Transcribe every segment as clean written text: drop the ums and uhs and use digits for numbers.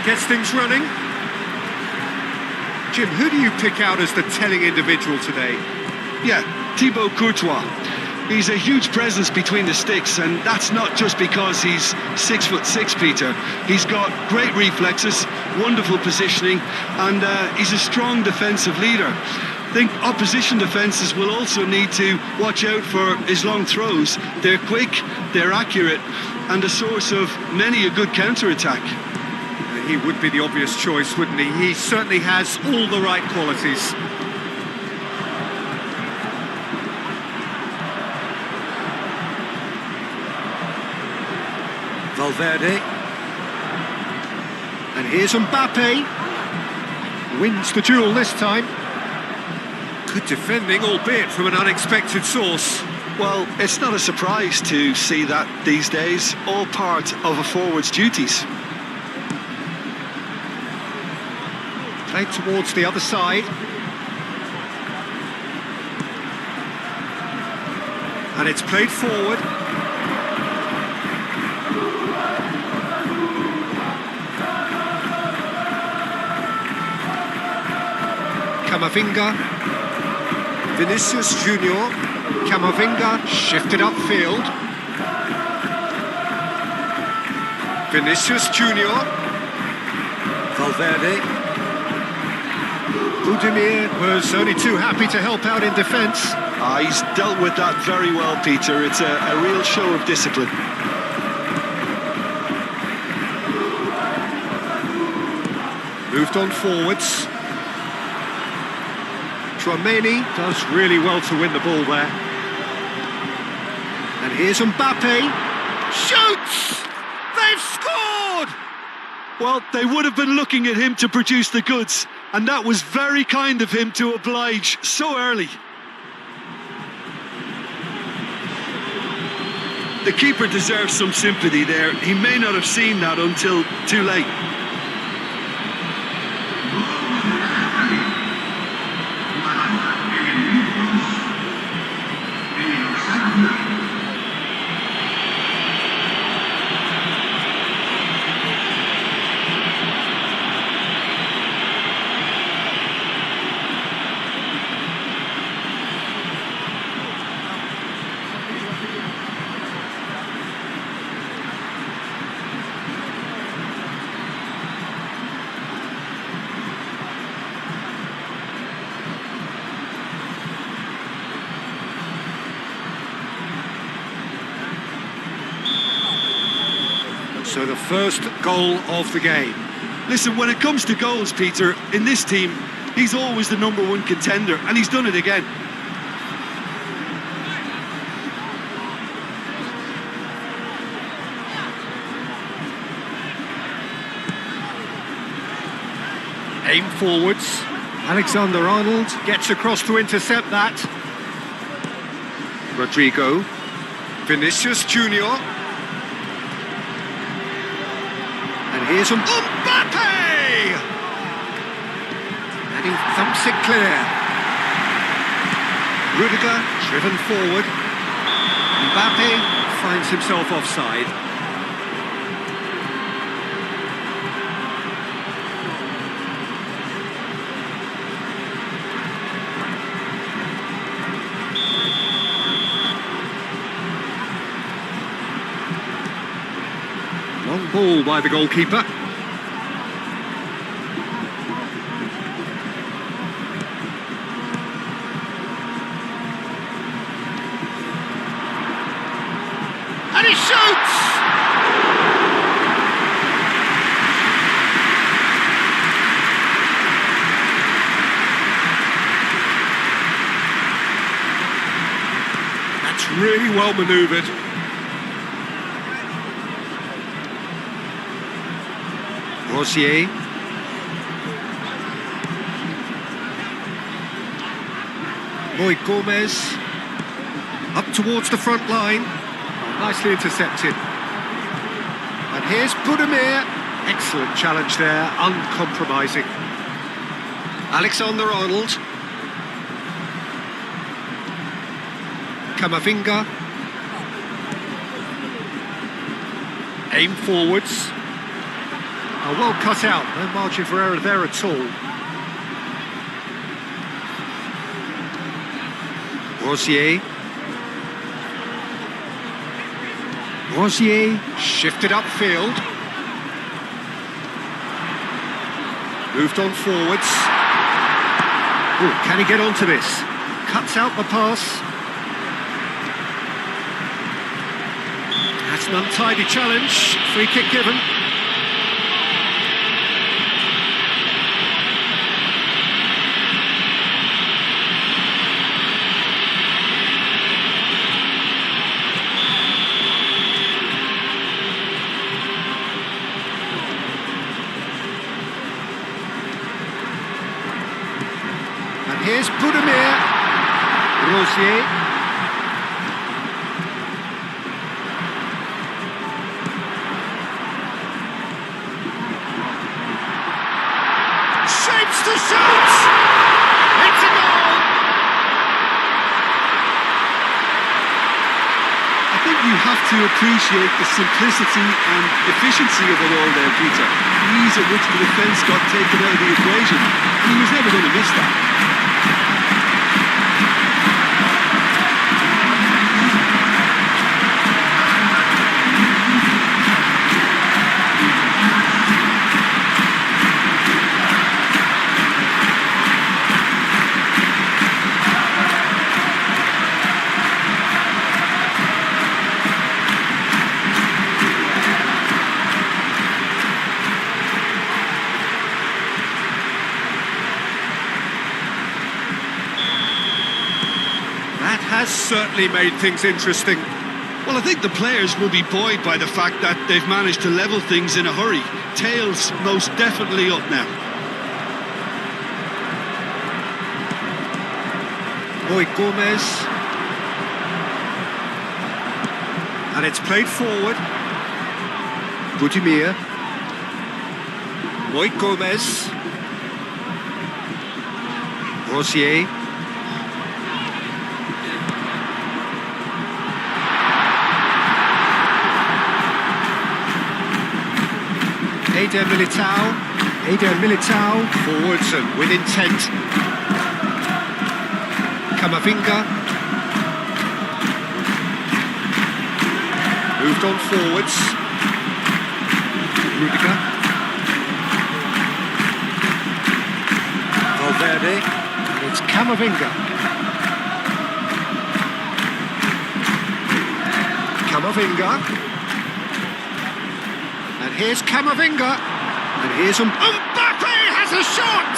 Gets things running. Jim, who do you pick out as the telling individual today? Yeah, Thibaut Courtois. He's a huge presence between the sticks, and that's not just because he's 6'6", Peter. He's got great reflexes, wonderful positioning, and he's a strong defensive leader. I think opposition defences will also need to watch out for his long throws. They're quick, they're accurate, and a source of many a good counter-attack. He would be the obvious choice, wouldn't he? He certainly has all the right qualities. Valverde. And here's Mbappe. Wins the duel this time. Good defending, albeit from an unexpected source. Well, it's not a surprise to see that these days, all part of a forward's duties. Played towards the other side. And it's played forward. Camavinga. Vinicius Junior. Camavinga shifted upfield. Vinicius Junior. Valverde. Budimir was only too happy to help out in defence. He's dealt with that very well, Peter. It's a real show of discipline. Moved on forwards. Tchouaméni does really well to win the ball there. And here's Mbappe. Shoots! They've scored! Well, they would have been looking at him to produce the goods, and that was very kind of him to oblige so early. The keeper deserves some sympathy there. He may not have seen that until too late. So the first goal of the game. Listen, when it comes to goals, Peter, in this team, he's always the #1 contender, and he's done it again. Aim forwards. Alexander-Arnold gets across to intercept that. Rodrigo. Vinicius Junior. And here's Mbappe! And he thumps it clear. Rudiger driven forward. Mbappe finds himself offside. Long ball by the goalkeeper. And he shoots! That's really well manoeuvred. Rosier. Roy Gomez. Up towards the front line. Nicely intercepted. And here's Budimir. Excellent challenge there, uncompromising. Alexander-Arnold. Camavinga. Aim forwards. Oh, well cut out, no margin for error there at all. Rosier. Rosier shifted upfield. Moved on forwards. Oh, can he get onto this? Cuts out the pass. That's an untidy challenge. Free kick given. Here's Budimir. Rosier. Shapes to shoot! It's a goal! I think you have to appreciate the simplicity and efficiency of it all there, Peter. The ease at which the defence got taken out of the equation. And he was never going to miss that. Has certainly made things interesting. Well, I think the players will be buoyed by the fact that they've managed to level things in a hurry. Tails most definitely up now. Roy Gomez. And it's played forward. Budimir. Roy Gomez. Rosier. Eder Militao, forwards and with intent. Camavinga. Moved on forwards. Rudiger. Valverde. It's Camavinga. Camavinga. And here's Camavinga. And here's Mbappe has a shot!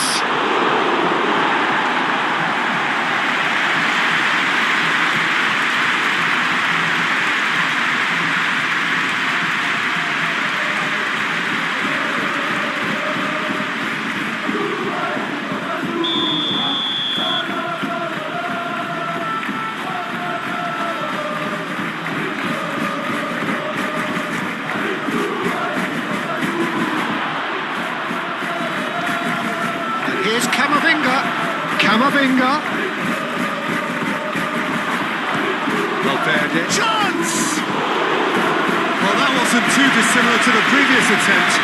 Here's Camavinga. Camavinga. Valverde. Chance! Well, that wasn't too dissimilar to the previous attempt.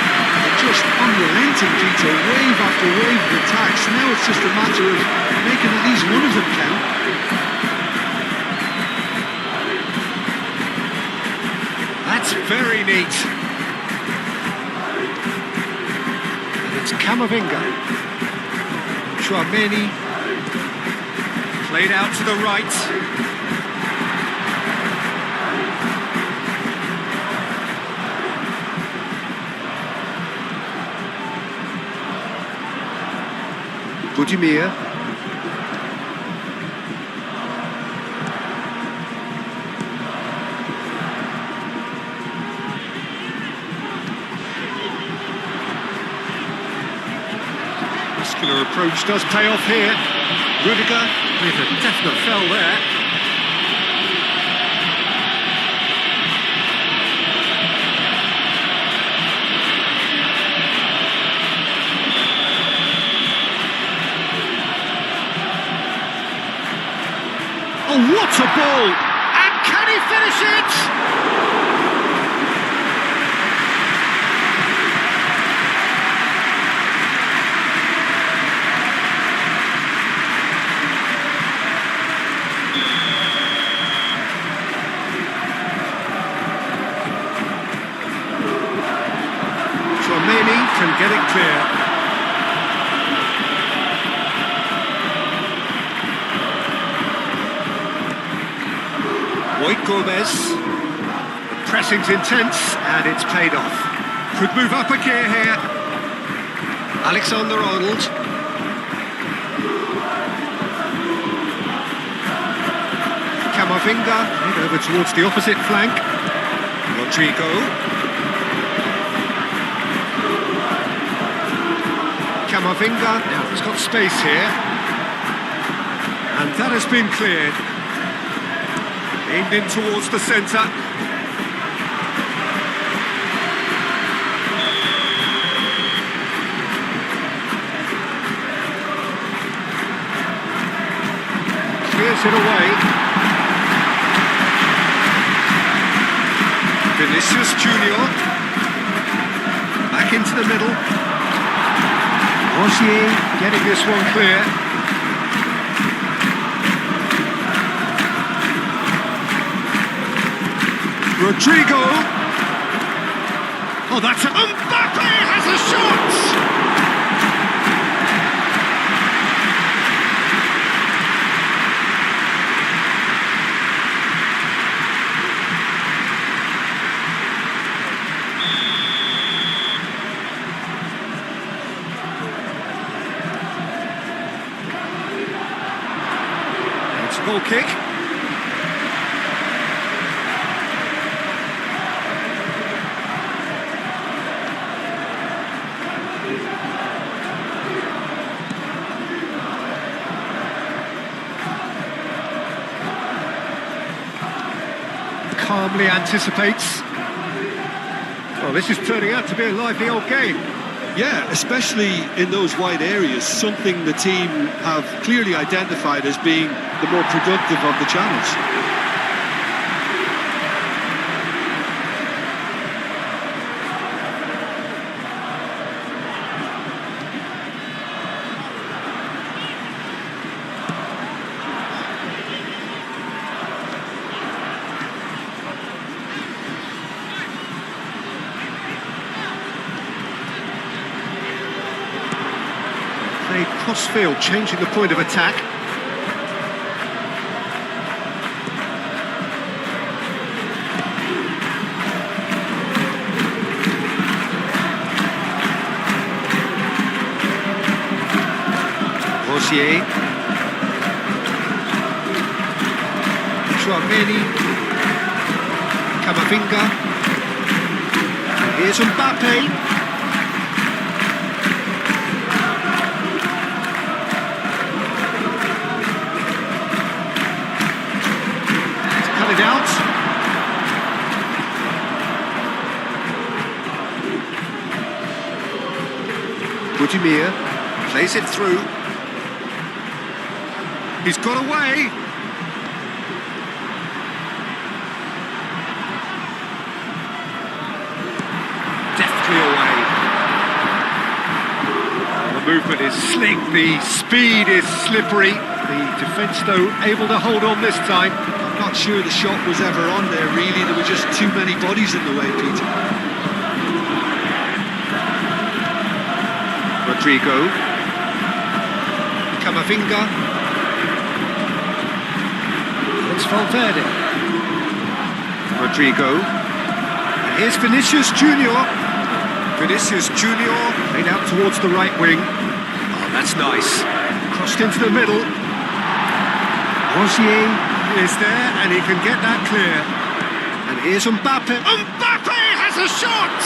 Just unrelenting, Peter. Wave after wave of attacks. Now it's just a matter of making at least one of them count. That's very neat. And it's Camavinga. Chouameni, played out to the right. Budimir. Muscular approach does pay off here. Rudiger with a definite foul there. Oh, what a ball! And can he finish it? Gomez. The pressing's intense, and it's paid off. Could move up a gear here. Alexander-Arnold. Camavinga, head over towards the opposite flank. Rodrigo. Camavinga, now he's got space here. And that has been cleared. Aimed in towards the centre. Clears it away. Vinicius Junior. Back into the middle. Rosier getting this one clear. Rodrigo. Oh, that's it. Mbappe has a shot! It's a goal kick. Calmly anticipates. Well, this is turning out to be a lively old game. Yeah, especially in those wide areas, something the team have clearly identified as being the more productive of the channels. Played cross-field, changing the point of attack. Rosier. Tchouameni. Camavinga. Here's Mbappe. Out. Budimir plays it through. He's got away. Deftly away. The movement is slick, the speed is slippery. The defence, though, able to hold on this time. Not sure the shot was ever on there, really. There were just too many bodies in the way, Peter. Rodrigo. Camavinga. It's Valverde. Rodrigo. And here's Vinicius Junior. Vinicius Junior played out towards the right wing. Oh, that's nice. Crossed into the middle. Rosier is there, and he can get that clear. And here's Mbappe. Mbappe has a shot!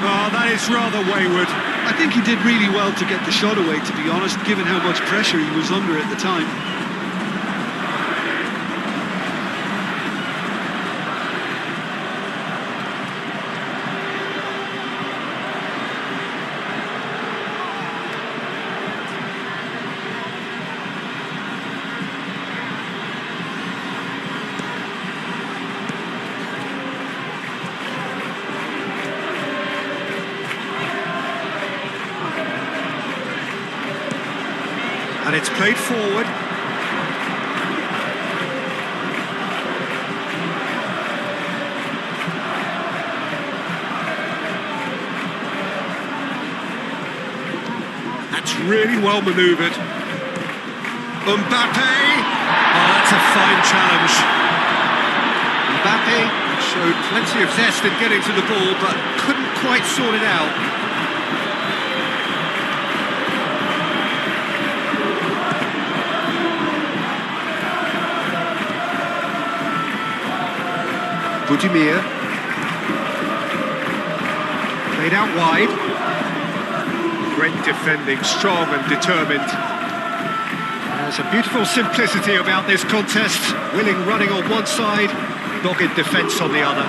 Oh, that is rather wayward. I think he did really well to get the shot away, to be honest, given how much pressure he was under at the time. And it's played forward. That's really well manoeuvred. Mbappe! Oh, that's a fine challenge. Mbappe showed plenty of zest in getting to the ball, but couldn't quite sort it out. Budimir. Played out wide. Great defending, strong and determined. There's a beautiful simplicity about this contest. Willing running on one side, dogged defence on the other.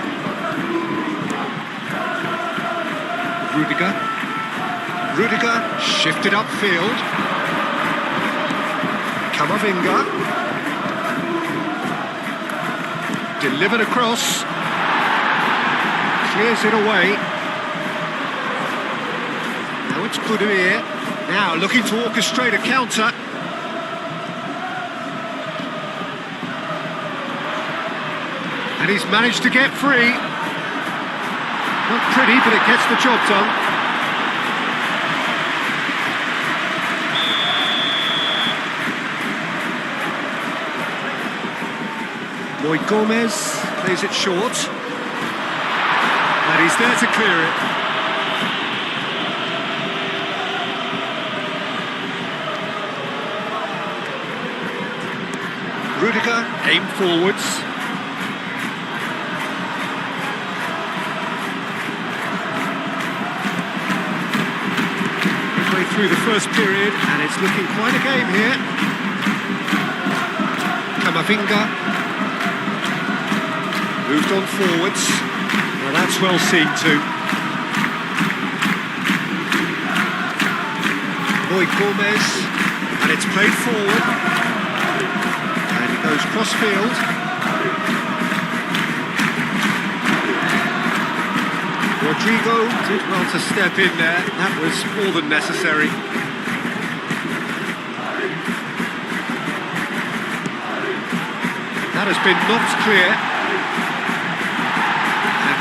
Rudiger shifted upfield. Camavinga. Delivered across. Clears it away. Now it's Budimir. Now looking to orchestrate a counter. And he's managed to get free. Not pretty, but it gets the job done. Boy Gomez plays it short. And he's there to clear it. Rudiger aimed forwards. Midway through the first period, and it's looking quite a game here. Camavinga. Moved on forwards. Well, that's well seen too. Boy Gomez, and it's played forward. And it goes cross-field. Rodrigo did well to step in there. That was more than necessary. That has been knocked clear.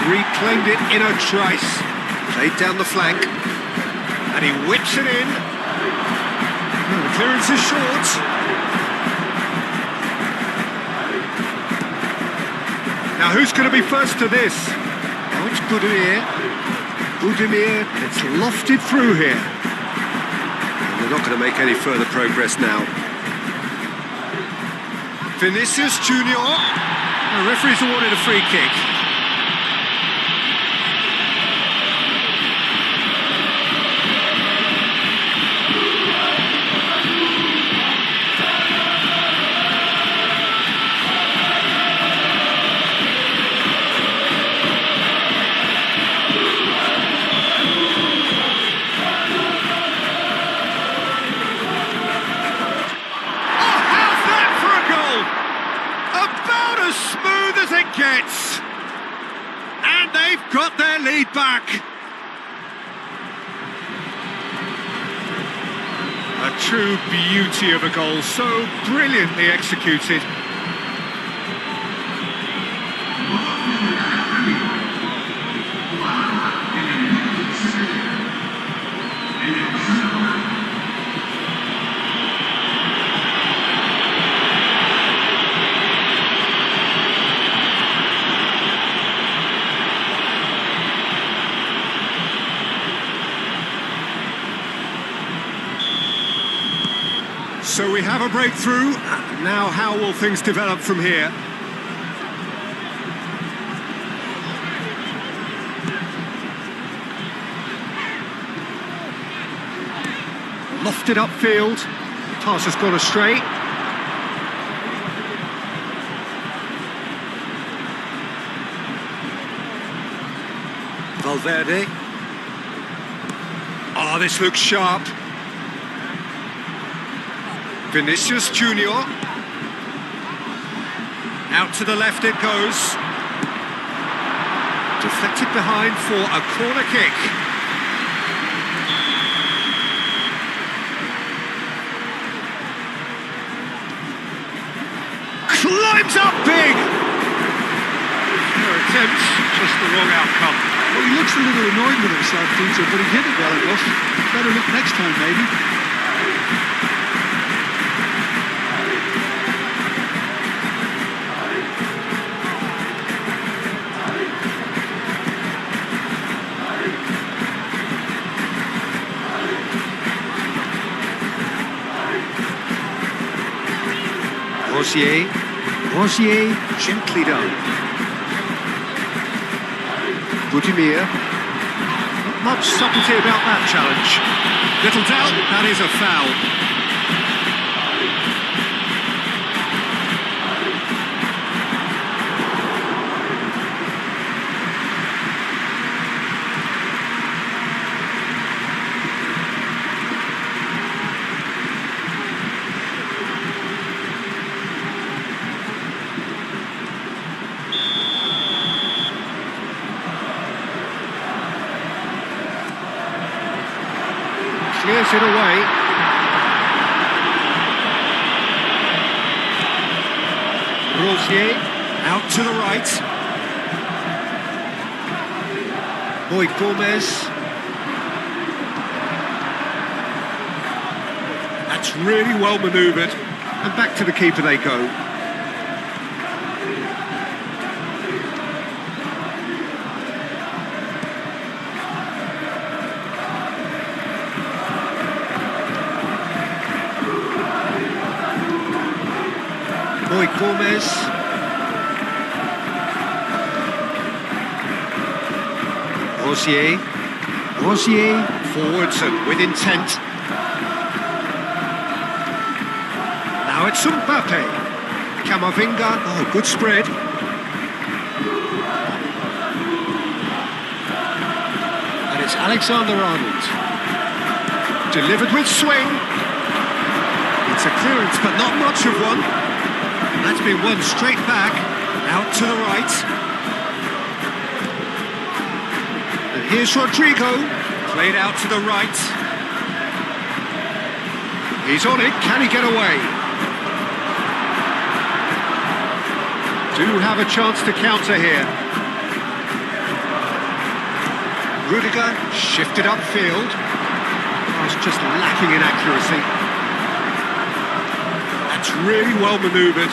Reclaimed it in a trice. Played down the flank. And he whips it in. The clearance is short. Now who's going to be first to this? Now it's Budimir. It's lofted through here. And they're not going to make any further progress now. Vinicius Junior. The referee's awarded a free kick. Gets, and they've got their lead back. A true beauty of a goal, so brilliantly executed. So we have a breakthrough. Now how will things develop from here? Lofted upfield. Pass has gone astray. Valverde. Oh, this looks sharp. Vinicius Junior. Out to the left it goes. Deflected behind for a corner kick. Climbs up big! Fair attempt, just the wrong outcome. Well, he looks a little annoyed with himself, Peter, but he hit it well enough. Better look next time, maybe. Rosier. Rosier, gently done. Budimir. Not much subtlety about that challenge. Little doubt, that is a foul. Clears it away. Rosier, out to the right. Boy Gomez. That's really well manoeuvred. And back to the keeper they go. Boy Gomez. Rosier. Rosier forwards and with intent. Now it's Mbappe. Camavinga. Oh, good spread. And it's Alexander-Arnold. Delivered with swing. It's a clearance, but not much of one. That's been won straight back, out to the right. And here's Rodrigo, played out to the right. He's on it, can he get away? Do have a chance to counter here. Rudiger shifted upfield. Oh, it's just lacking in accuracy. That's really well manoeuvred.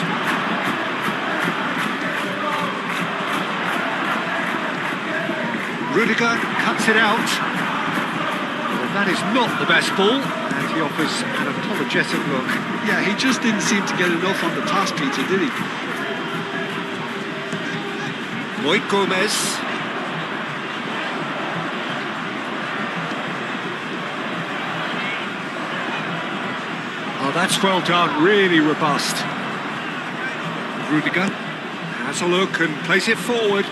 Rudiger cuts it out. Well, that is not the best ball, and he offers an apologetic look. Yeah, he just didn't seem to get enough on the pass, Peter, did he? Boy Gomez. Oh, that's well done, really robust. Rudiger has a look and plays it forward.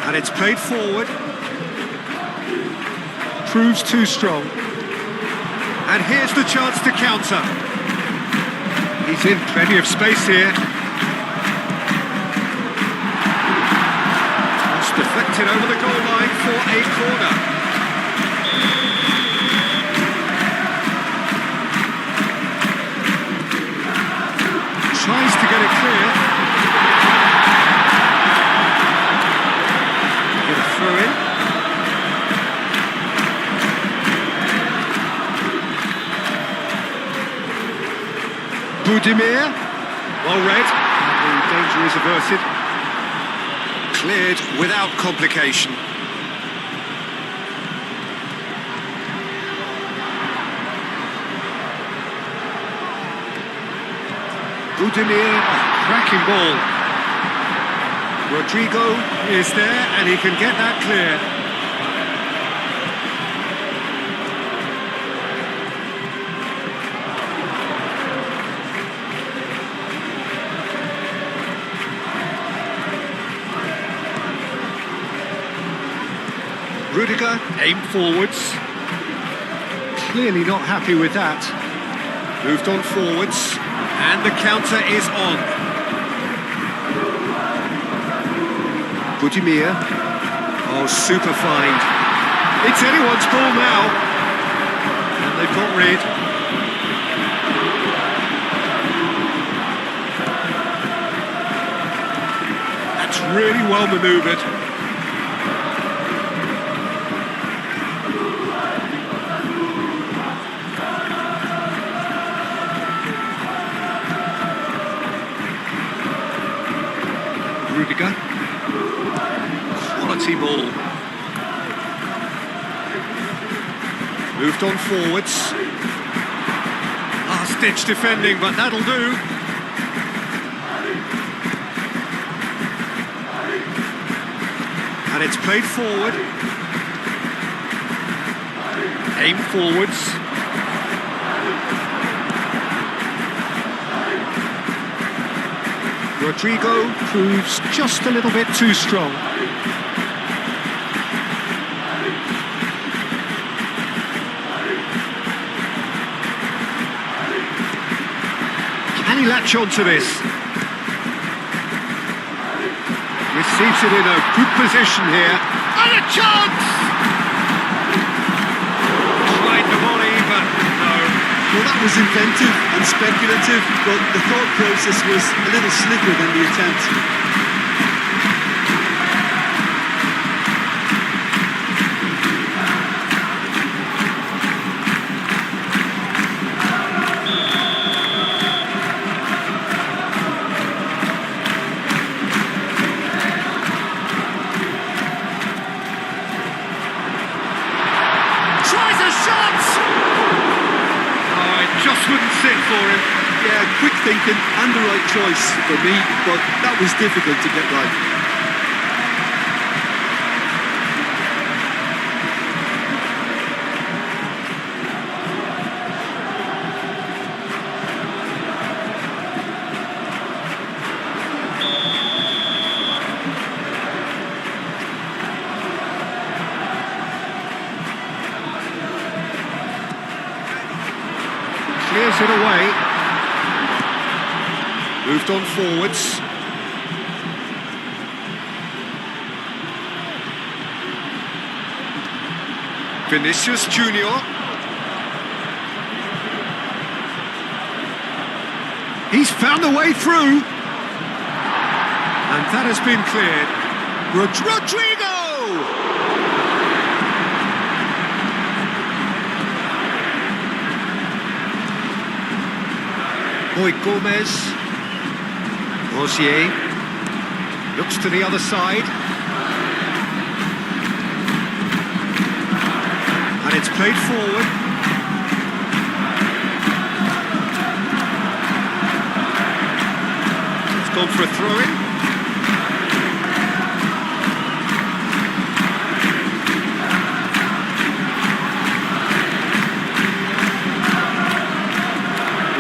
And it's played forward. Proves too strong. And here's the chance to counter. He's in plenty of space here. It's deflected over the goal line for a corner. Tries to get it clear. Get a throw in. Budimir, well read, the danger is averted. Cleared without complication. Budimir, cracking ball. Rodrigo is there and he can get that clear. Rudiger, aim forwards. Clearly not happy with that. Moved on forwards, and the counter is on. Budimir. Oh, super find. It's anyone's ball now. And they've got rid. That's really well manoeuvred. Rudiger. Quality ball. Moved on forwards. Last-ditch defending, but that'll do. And it's played forward. Aim forwards. Rodrigo proves just a little bit too strong. Can he latch on to this? Receives it in a good position here. And a chance! Tried the volley, but no. Well, that was inventive and speculative, but the thought process was a little slicker than the attempt. Tries a shot! Oh, it just wouldn't sit for him. Yeah, quick thinking and the right choice for me, but that was difficult to get right. Clears it away. Moved on forwards. Vinicius Junior. He's found a way through. And that has been cleared. Rodrigo! Boy Gomez. Rosier. Looks to the other side. And it's played forward. It's gone for a throw-in.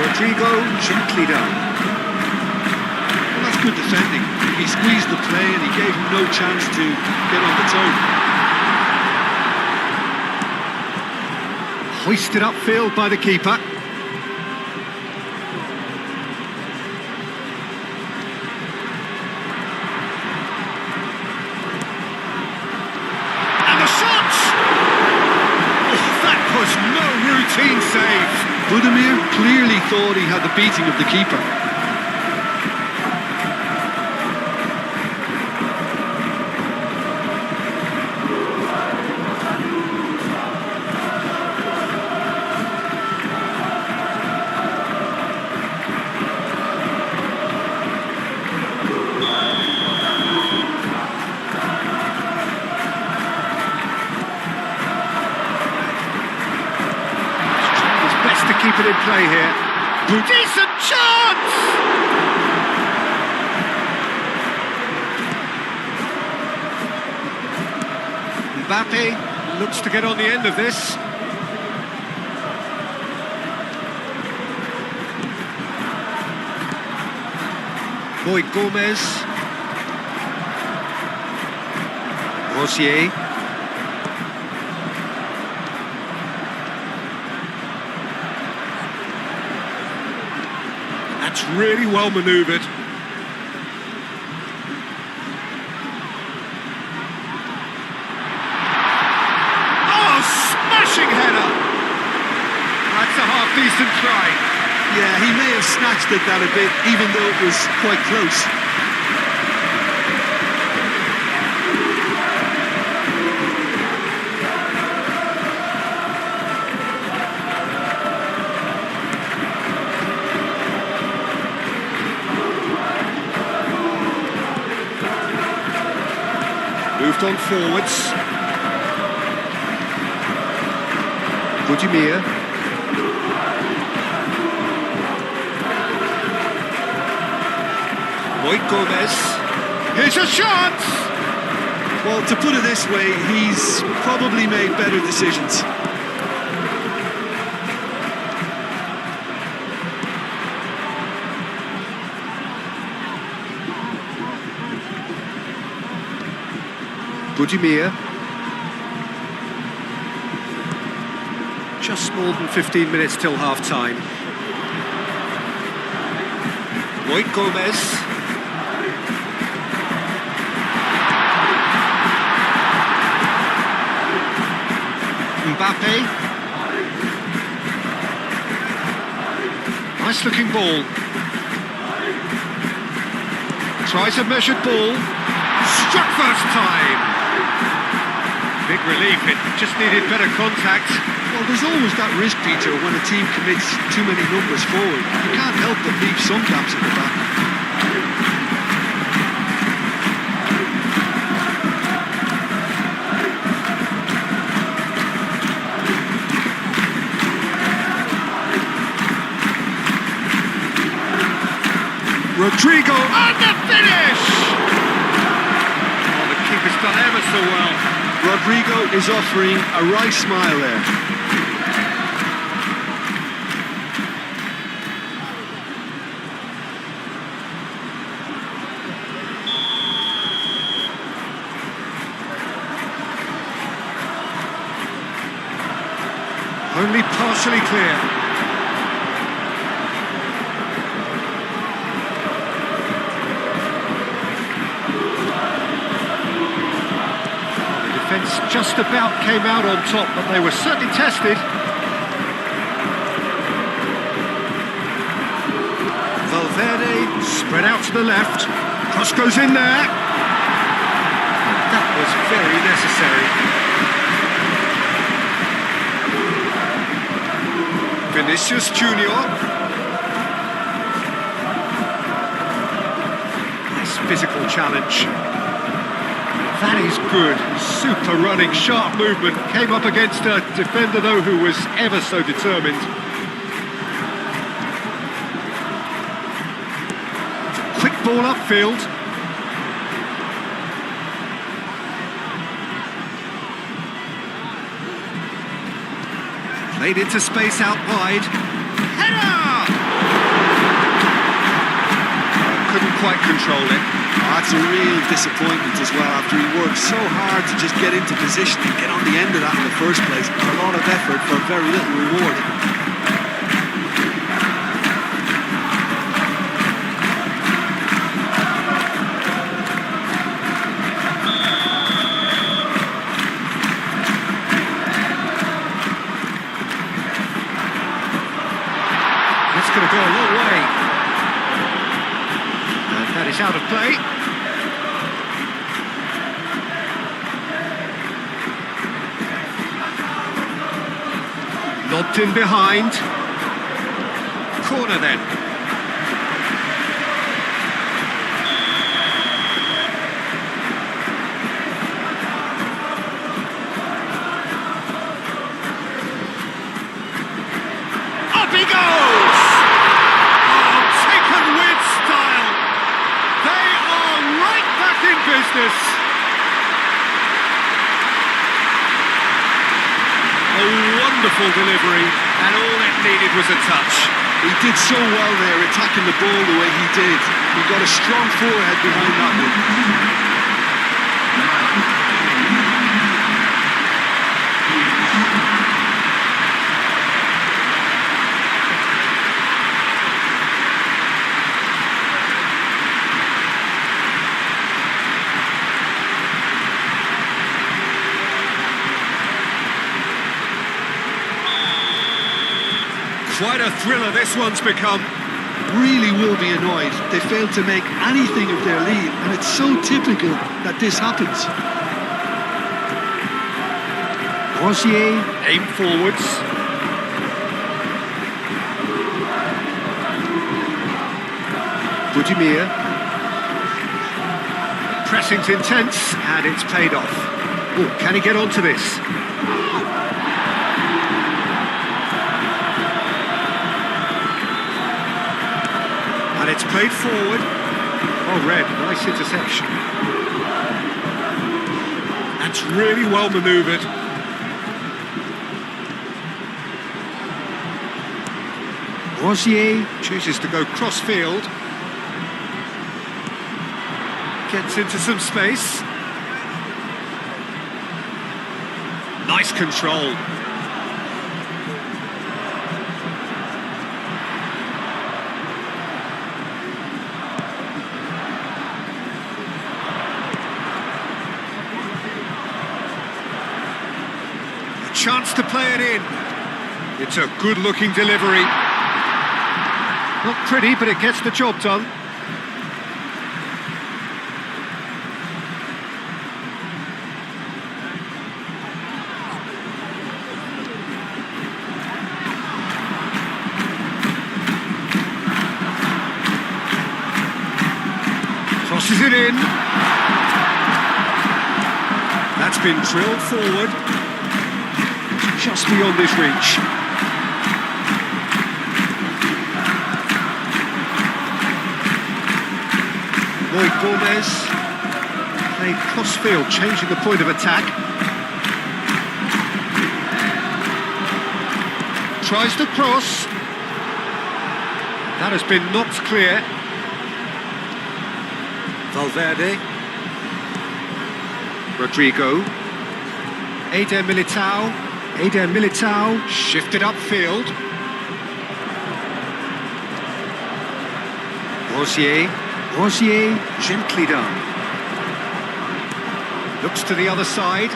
Rodrigo gently down. Well, that's good defending. He squeezed the play and he gave him no chance to get on the toe. Hoisted upfield by the keeper. And the shot! Oh, that was no routine save. Budimir clearly thought he had the beating of the keeper. Keep it in play here. Decent chance! Mbappe looks to get on the end of this. Boy Gomez. Rosier. That's really well manoeuvred. Oh, smashing header! That's a half-decent try. Yeah, he may have snatched at that a bit, even though it was quite close. Moved on forwards. Budimir. Lloyd Gomez. Here's a shot! Well, to put it this way, he's probably made better decisions. Budimir. Just more than 15 minutes till half-time. Lloyd Gomez. Mbappe. Nice looking ball. Tries a measured ball. Struck first time. Big relief, it just needed better contact. Well, there's always that risk, Peter, when a team commits too many numbers forward. You can't help but leave some gaps at the back. Rodrigo, and the finish! Oh, the keeper's done ever so well. Rodrigo is offering a right smile there. Only partially clear. Just about came out on top, but they were certainly tested. Valverde spread out to the left. Cross goes in there. That was very necessary. Vinicius Junior. Nice physical challenge. That is good. Super running, sharp movement. Came up against a defender, though, who was ever so determined. Quick ball upfield. Played into space out wide. Header! Couldn't quite control it. That's a real disappointment as well, after he worked so hard to just get into position and get on the end of that in the first place. A lot of effort for very little reward. That's going to go a long way. And that is out of play. Lobbed in behind. Corner then. Up he goes! Oh, taken with style. They are right back in business. A wonderful delivery, and all it needed was a touch. He did so well there, attacking the ball the way he did. He got a strong forehead behind that one. Quite a thriller this one's become. Really will be annoyed. They failed to make anything of their lead, and it's so typical that this happens. Rosier, aim forwards. Budimir. Pressing's intense, and it's paid off. Oh, can he get onto this? played forward. Oh, Red, nice interception. That's really well manoeuvred. Rosier chooses to go cross-field. Gets into some space. Nice control. A chance to play it in. It's a good-looking delivery. Not pretty, but it gets the job done. Crosses it in. That's been drilled forward. Just beyond his reach. Gomez played cross-field, changing the point of attack. Tries to cross. That has been knocked clear. Valverde. Rodrigo. Eder Militao shifted upfield. Rosier, gently done. Looks to the other side.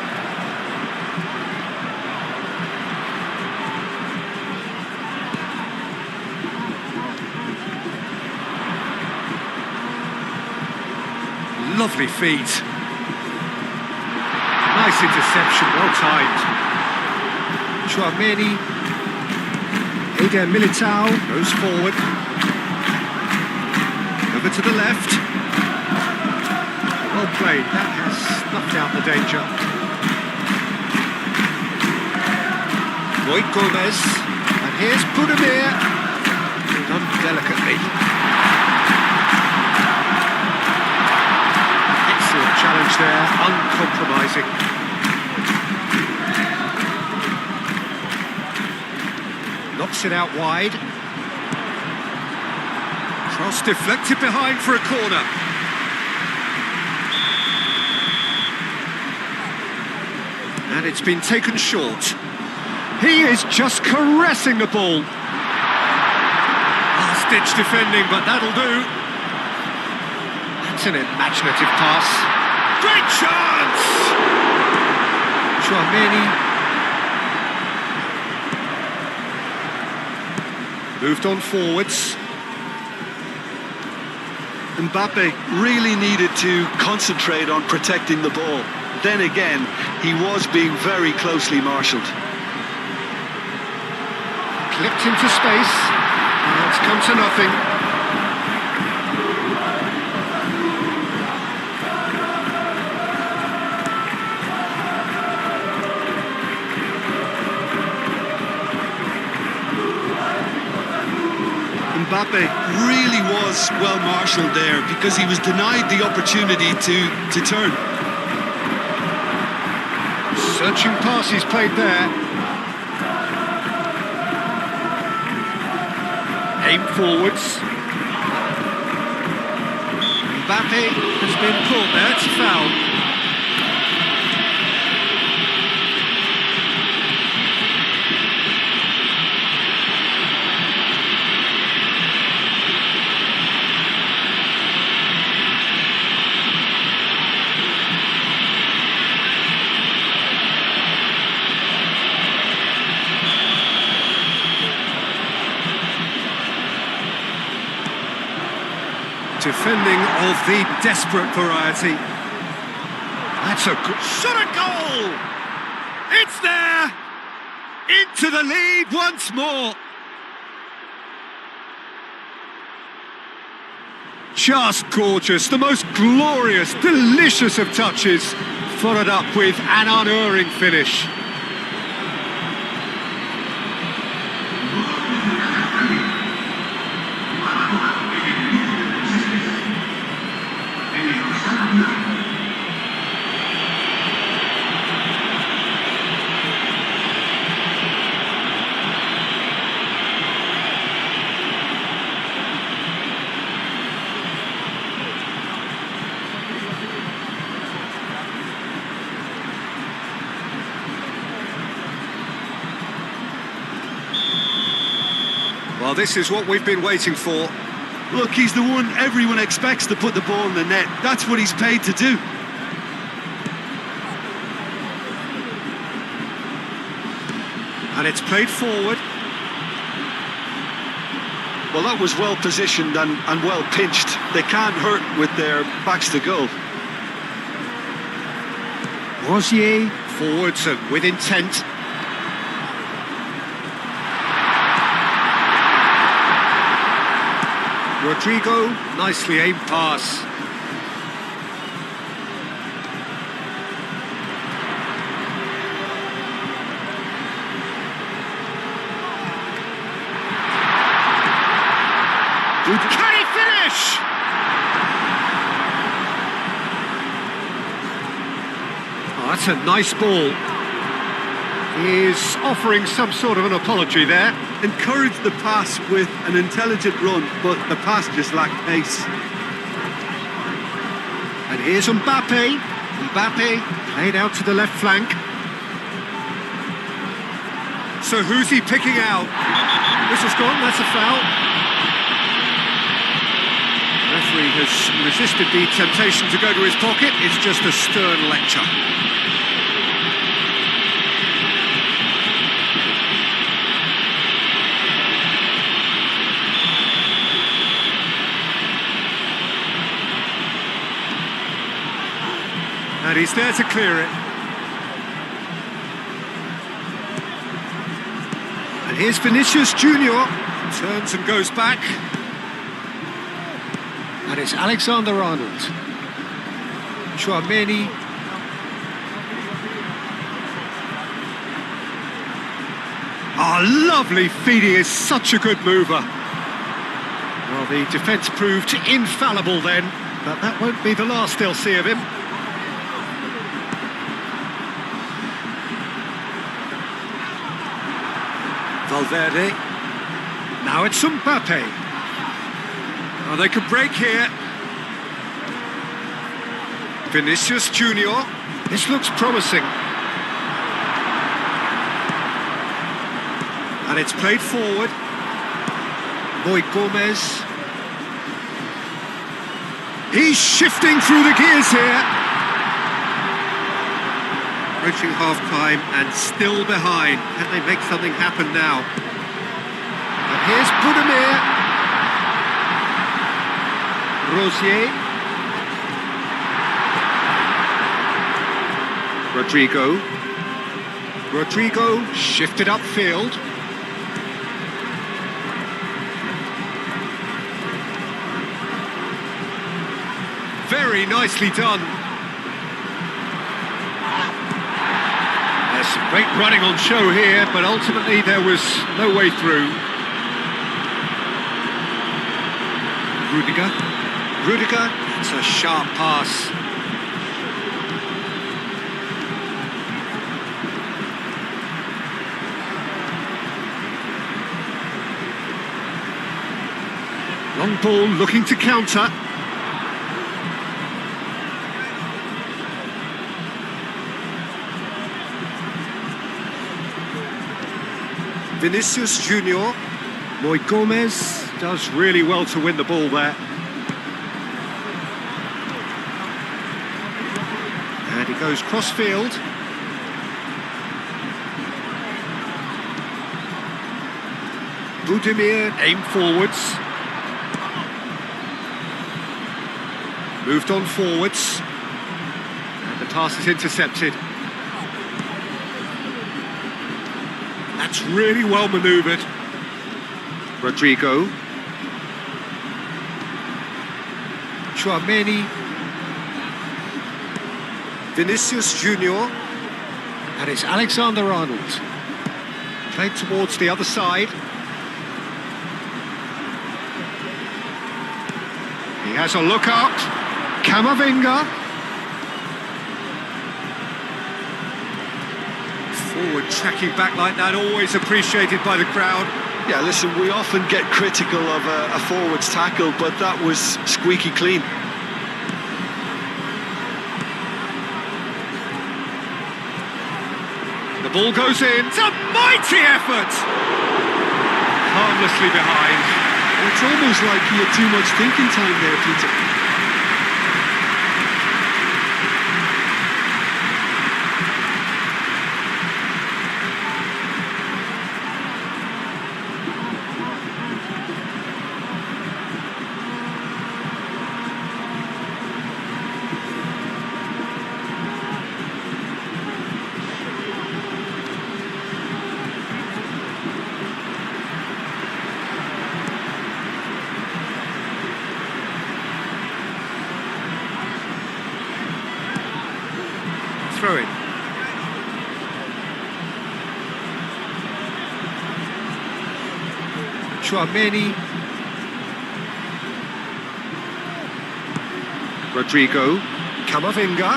Lovely feet. Nice interception, well timed. Chouameni. Eder Militao goes forward. Over to the left. Well played, that has snuffed out the danger. Gomez, and here's Budimir. Done delicately. Excellent challenge there, uncompromising. Knocks it out wide. Cross deflected behind for a corner. And it's been taken short. He is just caressing the ball. Last-ditch defending, but that'll do. That's an imaginative pass. Great chance! Chouameni. Moved on forwards. Mbappe really needed to concentrate on protecting the ball. Then again, he was being very closely marshalled. Clipped into space. And it's come to nothing. Mbappe really was well marshalled there because he was denied the opportunity to turn. Searching passes played there. Aim forwards. Mbappe has been caught there, it's a foul. Defending of the desperate variety. That's a good shot at goal! It's there! Into the lead once more! Just gorgeous, the most glorious, delicious of touches, followed up with an unerring finish. Well, this is what we've been waiting for. Look, he's the one everyone expects to put the ball in the net. That's what he's paid to do. And it's played forward. Well, that was well positioned and well pinched. They can't hurt with their backs to goal. Rosier forwards and with intent. Rodrigo, nicely aimed pass. Can he finish? Oh, that's a nice ball. He is offering some sort of an apology there. Encouraged the pass with an intelligent run, but the pass just lacked pace. And here's Mbappe. Mbappe played out to the left flank. So who's he picking out? This has gone, that's a foul. The referee has resisted the temptation to go to his pocket. It's just a stern lecture. And he's there to clear it. And here's Vinicius Junior. Turns and goes back. And it's Alexander-Arnold. Chouameni. Oh, lovely feed. He is such a good mover. Well, the defence proved infallible then, but that won't be the last they'll see of him. Valverde. Now it's Mbappe. Oh, they could break here. Vinicius Junior. This looks promising. And it's played forward. Boy Gomez. He's shifting through the gears here. Approaching half-time and still behind. Can they make something happen now? And here's Budimir. Rosier. Rodrigo. Rodrigo shifted upfield. Very nicely done. There's some great running on show here, but ultimately there was no way through. Rudiger, it's a sharp pass. Long ball looking to counter. Vinicius Junior. Boy Gomez does really well to win the ball there. And he goes cross-field. Budimir aimed forwards. Moved on forwards. And the pass is intercepted. That's really well manoeuvred. Rodrigo. Chouameni. Vinicius Junior. And it's Alexander-Arnold. Played towards the other side. He has a look out. Camavinga. Forward tracking back like that, always appreciated by the crowd. Yeah, listen, we often get critical of a forward's tackle, but that was squeaky clean. The ball goes in. It's a mighty effort! harmlessly behind. It's almost like he had too much thinking time there, Peter. Throw it. Chouameni. Rodrigo. Camavinga.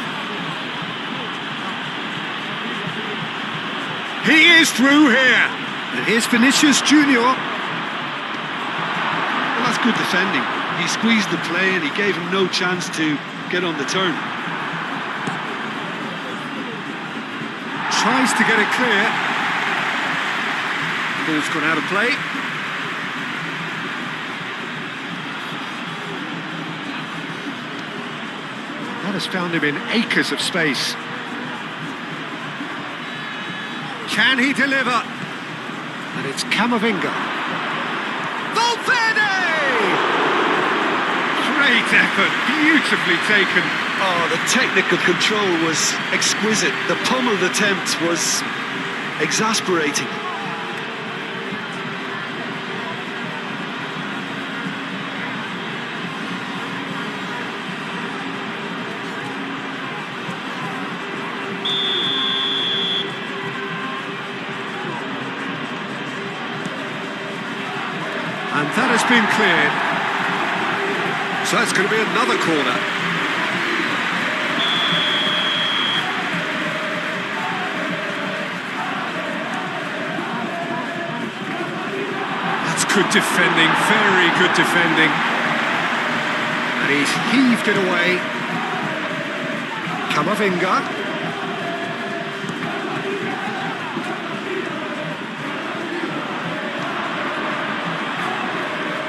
He is through here. And here's Vinicius Junior. Well, that's good defending. He squeezed the play and he gave him no chance to get on the turn. Tries to get it clear. Ball's gone out of play. That has found him in acres of space. Can he deliver? And it's Camavinga. Valverde! Great effort, beautifully taken. Oh, the technical control was exquisite. The pummeled attempt was exasperating. And that has been cleared. So it's going to be another corner. Good defending, very good defending. And he's heaved it away. Camavinga.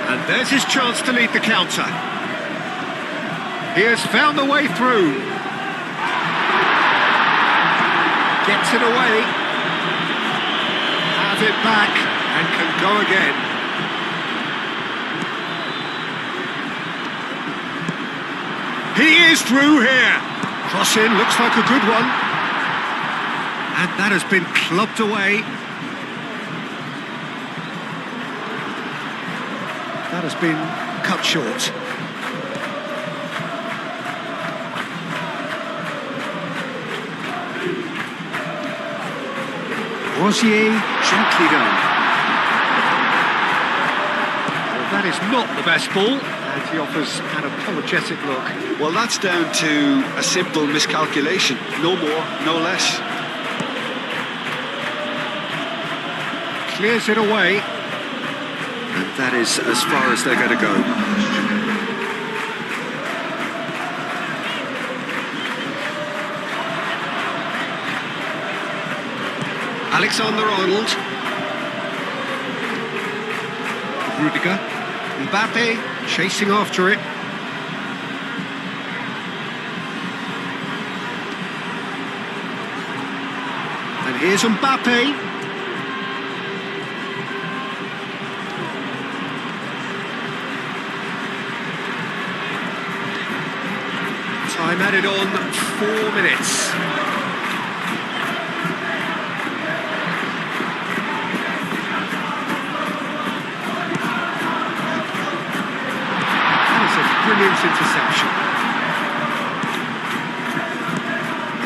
And there's his chance to lead the counter. He has found the way through. Gets it away. Has it back and can go again. He is through here. Cross in, looks like a good one. And that has been clubbed away. That has been cut short. Rosier, gently done. Well, that is not the best ball. And he offers an apologetic look. Well, that's down to a simple miscalculation. No more, no less. Clears it away. And that is as far as they're going to go. Alexander-Arnold. Rudiger. Mbappe chasing after it. And here's Mbappe. Time added on 4 minutes. Brilliant interception.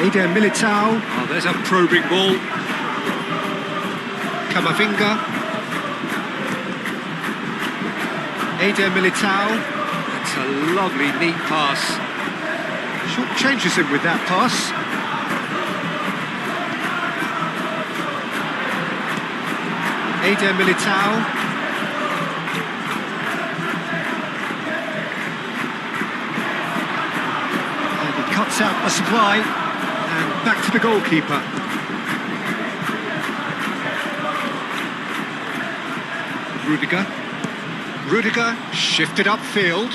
Eder Militao. Oh, there's a probing ball. Camavinga. Eder Militao. That's a lovely, neat pass. Short changes him with that pass. Eder Militao. Cuts out the supply, and back to the goalkeeper. Rudiger. Rudiger shifted upfield.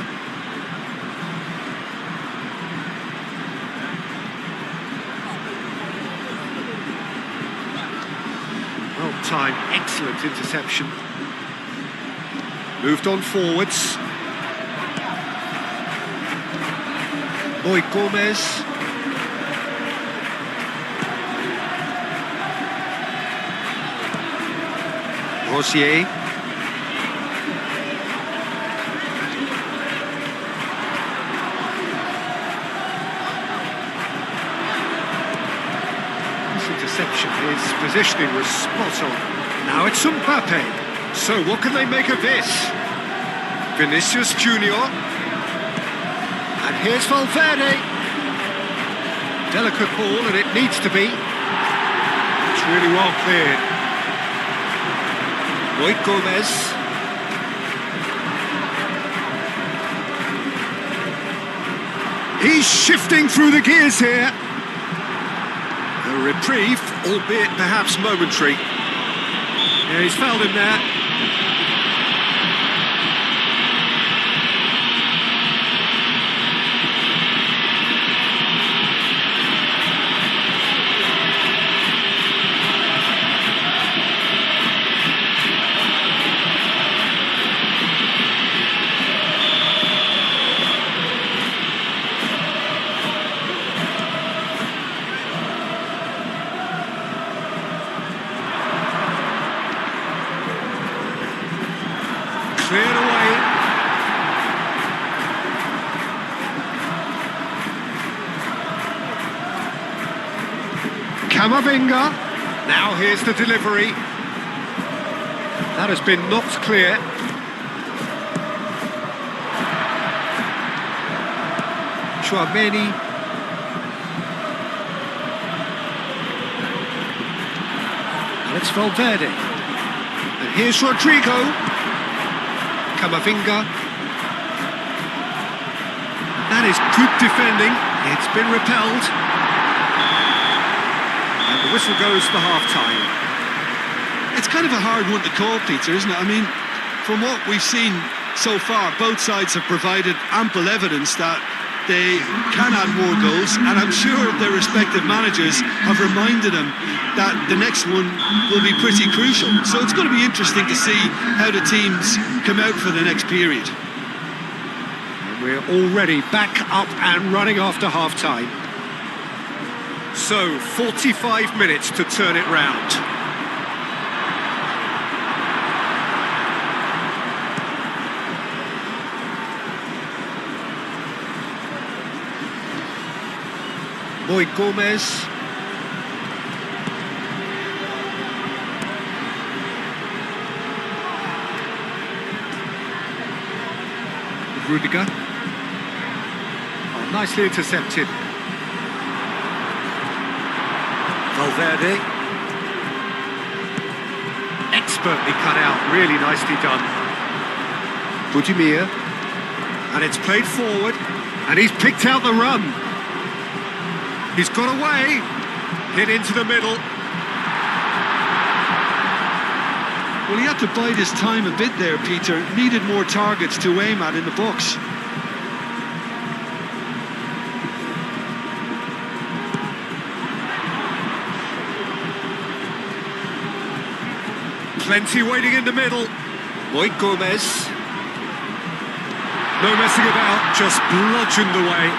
Well timed, excellent interception. Moved on forwards. Boy Gomez. Rosier. This interception, his positioning was spot on. Now it's Mbappe. So what can they make of this? Vinicius Junior. And here's Valverde. Delicate ball, and it needs to be. It's really well cleared. Boy Gomez. He's shifting through the gears here. A reprieve, albeit perhaps momentary. Yeah, he's fouled him there. Cleared away. Camavinga. Now here's the delivery. That has been knocked clear. Chouameni. And it's Valverde. And here's Rodrigo. Camavinga. That is good defending. It's been repelled. And the whistle goes for half-time. It's kind of a hard one to call, Peter, isn't it? I mean, from what we've seen so far, both sides have provided ample evidence that they can add more goals, and I'm sure their respective managers have reminded them that the next one will be pretty crucial. So it's going to be interesting to see how the teams come out for the next period. And we're already back up and running after half-time. So, 45 minutes to turn it round. Boy Gomez. Rudiger. Oh, nicely intercepted. Valverde. Expertly cut out, really nicely done. Budimir. And it's played forward, and he's picked out the run. He's got away, hit into the middle. Well, he had to bide his time a bit there, Peter. Needed more targets to aim at in the box. Plenty waiting in the middle. Boy Gomez. No messing about, just bludgeoned away.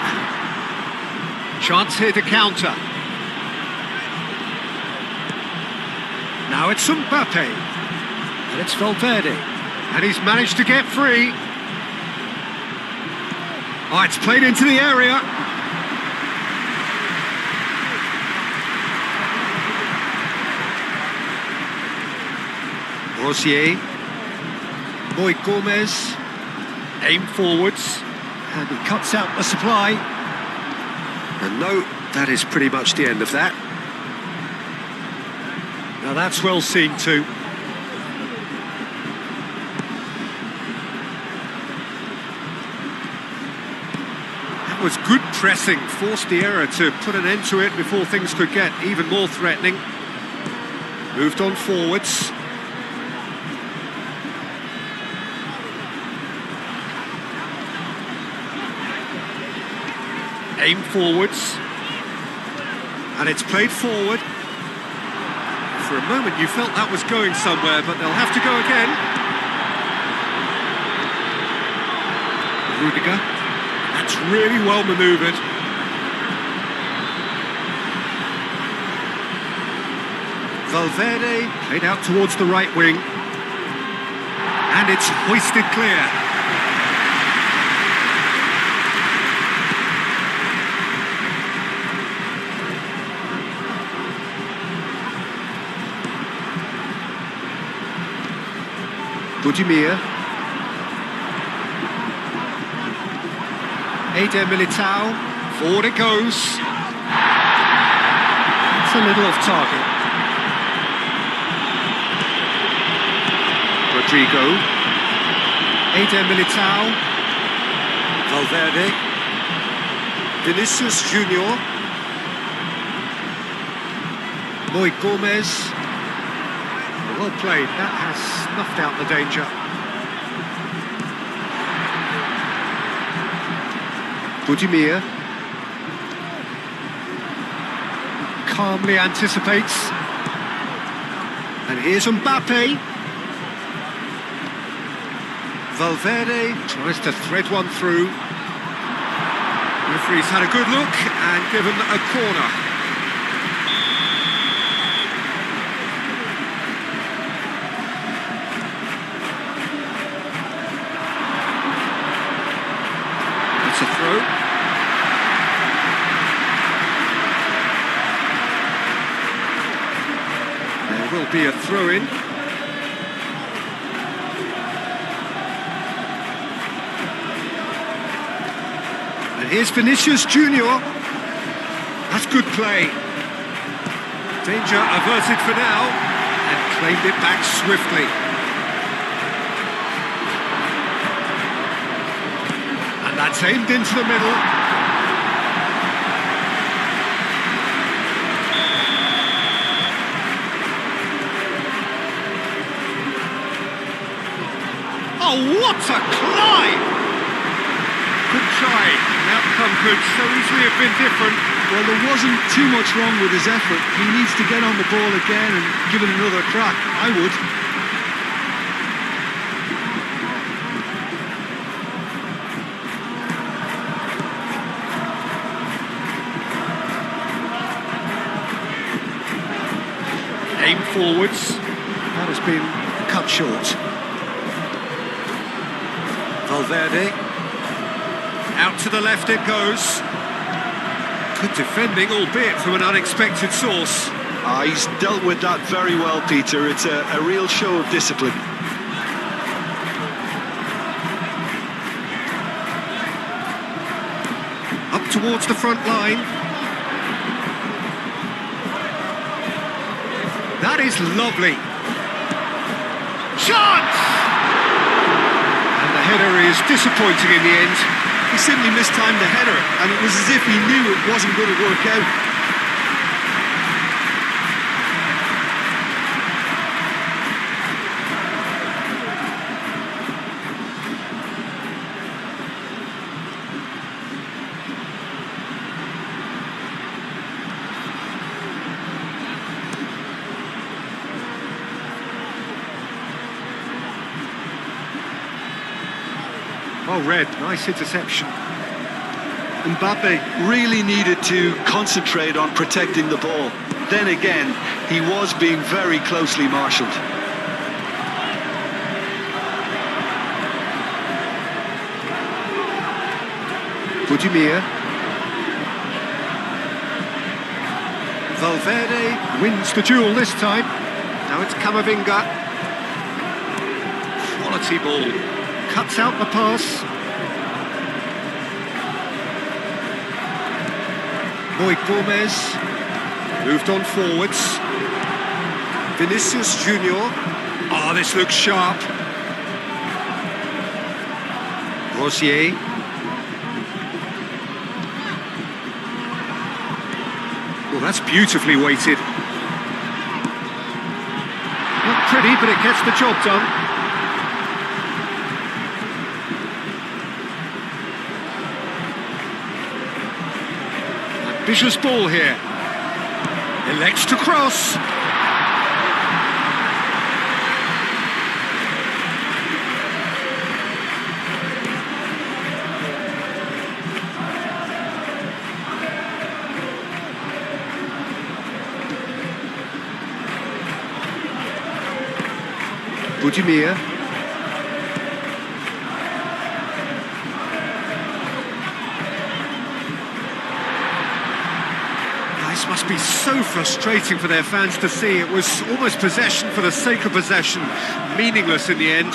Chance here to counter. Now it's Mbappe. And it's Valverde. And he's managed to get free. Oh, it's played into the area. Rosier. Boy Gomez. Aim forwards. And he cuts out the supply. And no, that is pretty much the end of that. Now that's well seen too. That was good pressing, forced the error to put an end to it before things could get even more threatening. Moved on forwards. Aim forwards. And it's played forward. For a moment you felt that was going somewhere, but they'll have to go again. Rudiger. That's really well manoeuvred. Valverde played out towards the right wing. And it's hoisted clear. Budimir. Eder Militao. Forward it goes. It's a little off target. Rodrigo. Eder Militao. Valverde. Vinicius Junior. Moy Gomez. Well played, that has snuffed out the danger. Budimir. Calmly anticipates. And here's Mbappe. Valverde tries to thread one through. The referee's had a good look and given a corner. It's a throw. There will be a throw-in. Here's Vinicius Junior. That's good play. Danger averted for now, and claimed it back swiftly. And that's aimed into the middle. Oh, what a climb! Good try. The outcome could so easily have been different. Well, there wasn't too much wrong with his effort. He needs to get on the ball again and give it another crack. I would. Aim forwards. That has been cut short. Valverde. Out to the left it goes. Good defending, albeit from an unexpected source. He's dealt with that very well, Peter. It's a real show of discipline. Up towards the front line. That is lovely. Chance! And the header is disappointing in the end. He simply mistimed the header, and it was as if he knew it wasn't going to work out. Well read, nice interception. Mbappe really needed to concentrate on protecting the ball. Then again, he was being very closely marshalled. Budimir. Valverde wins the duel this time. Now it's Camavinga. Quality ball. Cuts out the pass. Moy Gomez moved on forwards. Vinicius Junior. Oh, this looks sharp. Rosier. Oh, that's beautifully weighted. Not pretty, but it gets the job done. Vicious ball here. Elects to cross. Budimir. This must be so frustrating for their fans to see. It was almost possession for the sake of possession, meaningless in the end.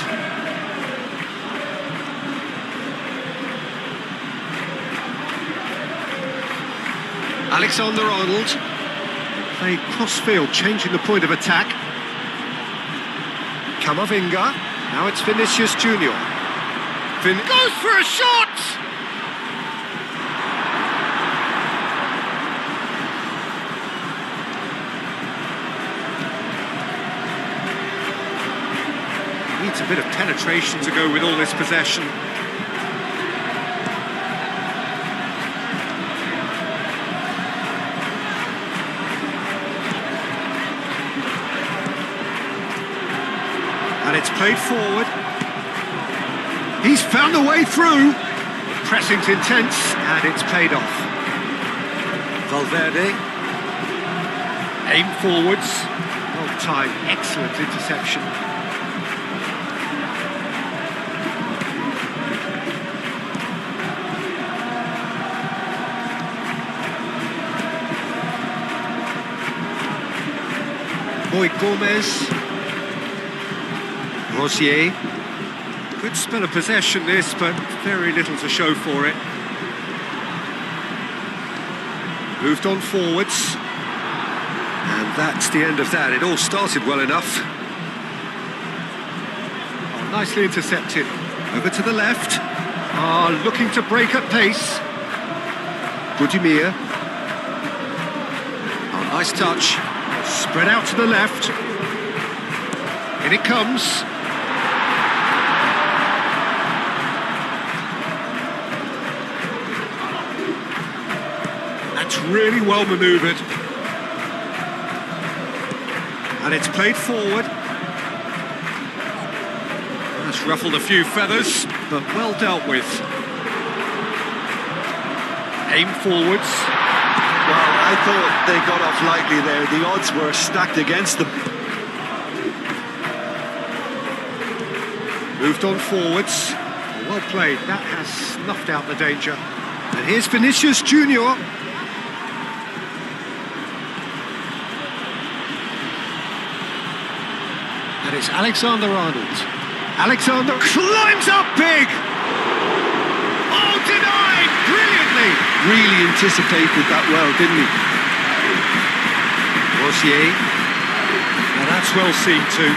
Alexander-Arnold. Play cross-field, changing the point of attack. Camavinga. Now it's Vinicius Junior. Goes for a shot! Needs a bit of penetration to go with all this possession. And it's played forward. He's found a way through. Pressing's intense, and it's played off. Valverde. Aim forwards. Well timed, excellent interception. Boy Gomez. Rosier. Good spell of possession this, but very little to show for it. Moved on forwards. And that's the end of that. It all started well enough. Oh, nicely intercepted. Over to the left. Looking to break at pace. Budimir. Oh, nice touch. Spread out to the left. In it comes. That's really well manoeuvred. And it's played forward. That's ruffled a few feathers, but well dealt with. Aim forwards. Well, I thought they got off lightly there. The odds were stacked against them. Moved on forwards. Well played. That has snuffed out the danger. And here's Vinicius Junior. And it's Alexander-Arnold. Alexander climbs up big! Oh, denied! Brilliantly! Really anticipated that well, didn't he? Rosier. Now that's well seen too.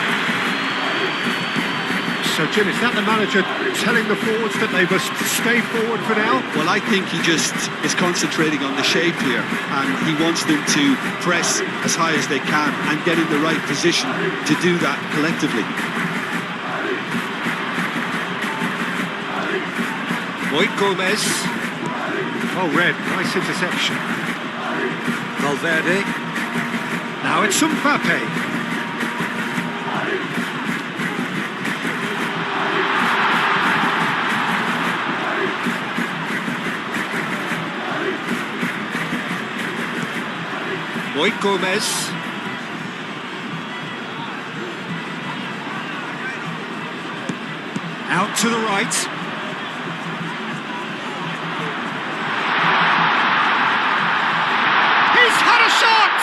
So, Jim, is that the manager telling the forwards that they must stay forward for now? Well, I think he just is concentrating on the shape here, and he wants them to press as high as they can and get in the right position to do that collectively. Boy Gomez. Oh, red. Nice interception. Valverde. Now it's Mbappe. Boy Gomez. Out to the right. He's had a shot!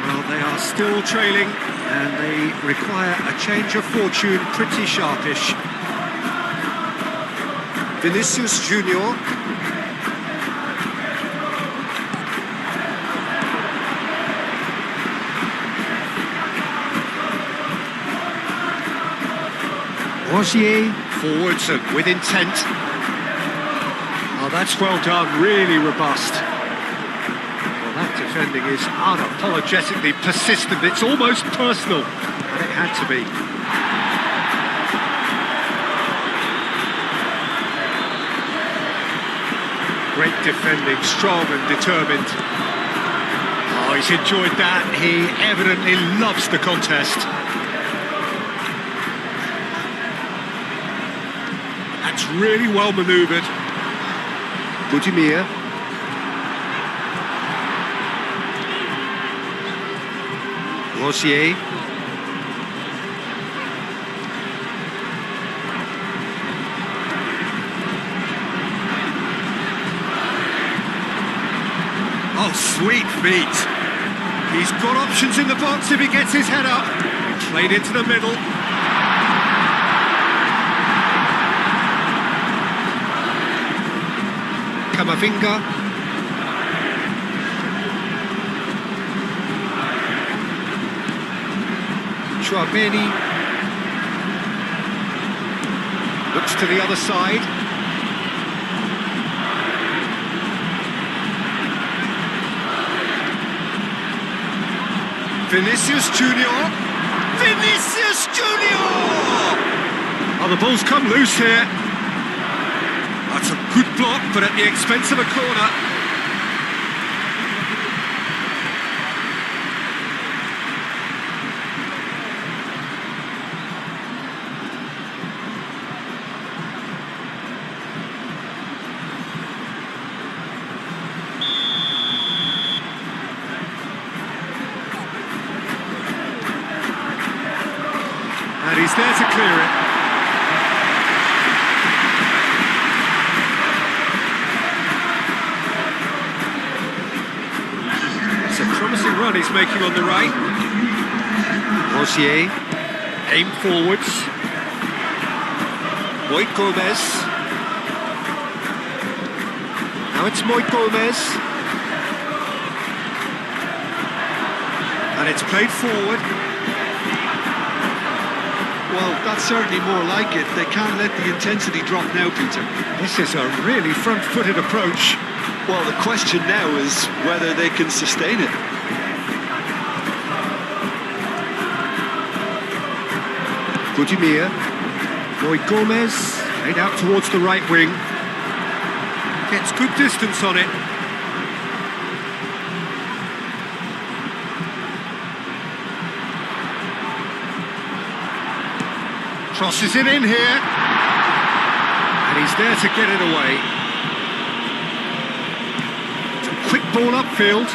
Well, they are still trailing, and they require a change of fortune pretty sharpish. Vinicius Junior. Rosier forwards and with intent. Oh, that's well done, really robust. Well, that defending is unapologetically persistent. It's almost personal, and it had to be. Great defending, strong and determined. Oh, he's enjoyed that. He evidently loves the contest. That's really well manoeuvred. Budimir. Rosier. Oh, sweet feet. He's got options in the box if he gets his head up. Played into the middle. Camavinga. Chouameni. Looks to the other side. Vinicius Junior. Vinicius Junior! Oh, the ball's come loose here. That's a good block, but at the expense of a corner. And he's there to clear it. It's a promising run he's making on the right. Rosier. Aim forwards. Moit Gomez. Now it's Moit Gomez. And it's played forward. Well, that's certainly more like it. They can't let the intensity drop now, Peter. This is a really front-footed approach. Well, the question now is whether they can sustain it. Budimir. Moit Gomez, laid out towards the right wing. Gets good distance on it. Crosses it in here. And he's there to get it away. It's a quick ball upfield.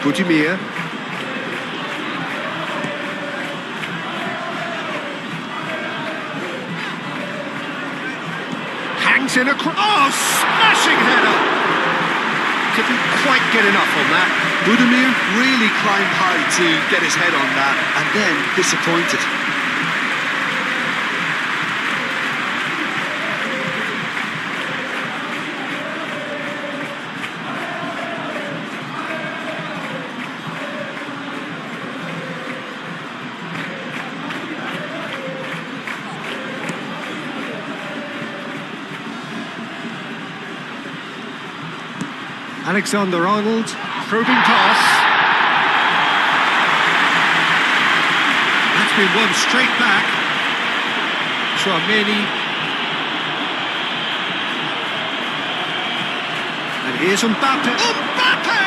Budimir. Hangs in across. Oh, smashing header! Couldn't quite get enough on that. Budimir really climbed high to get his head on that, and then disappointed. Alexander-Arnold, probing pass. That's been won straight back. Chouameni. And here's Mbappe. Mbappe!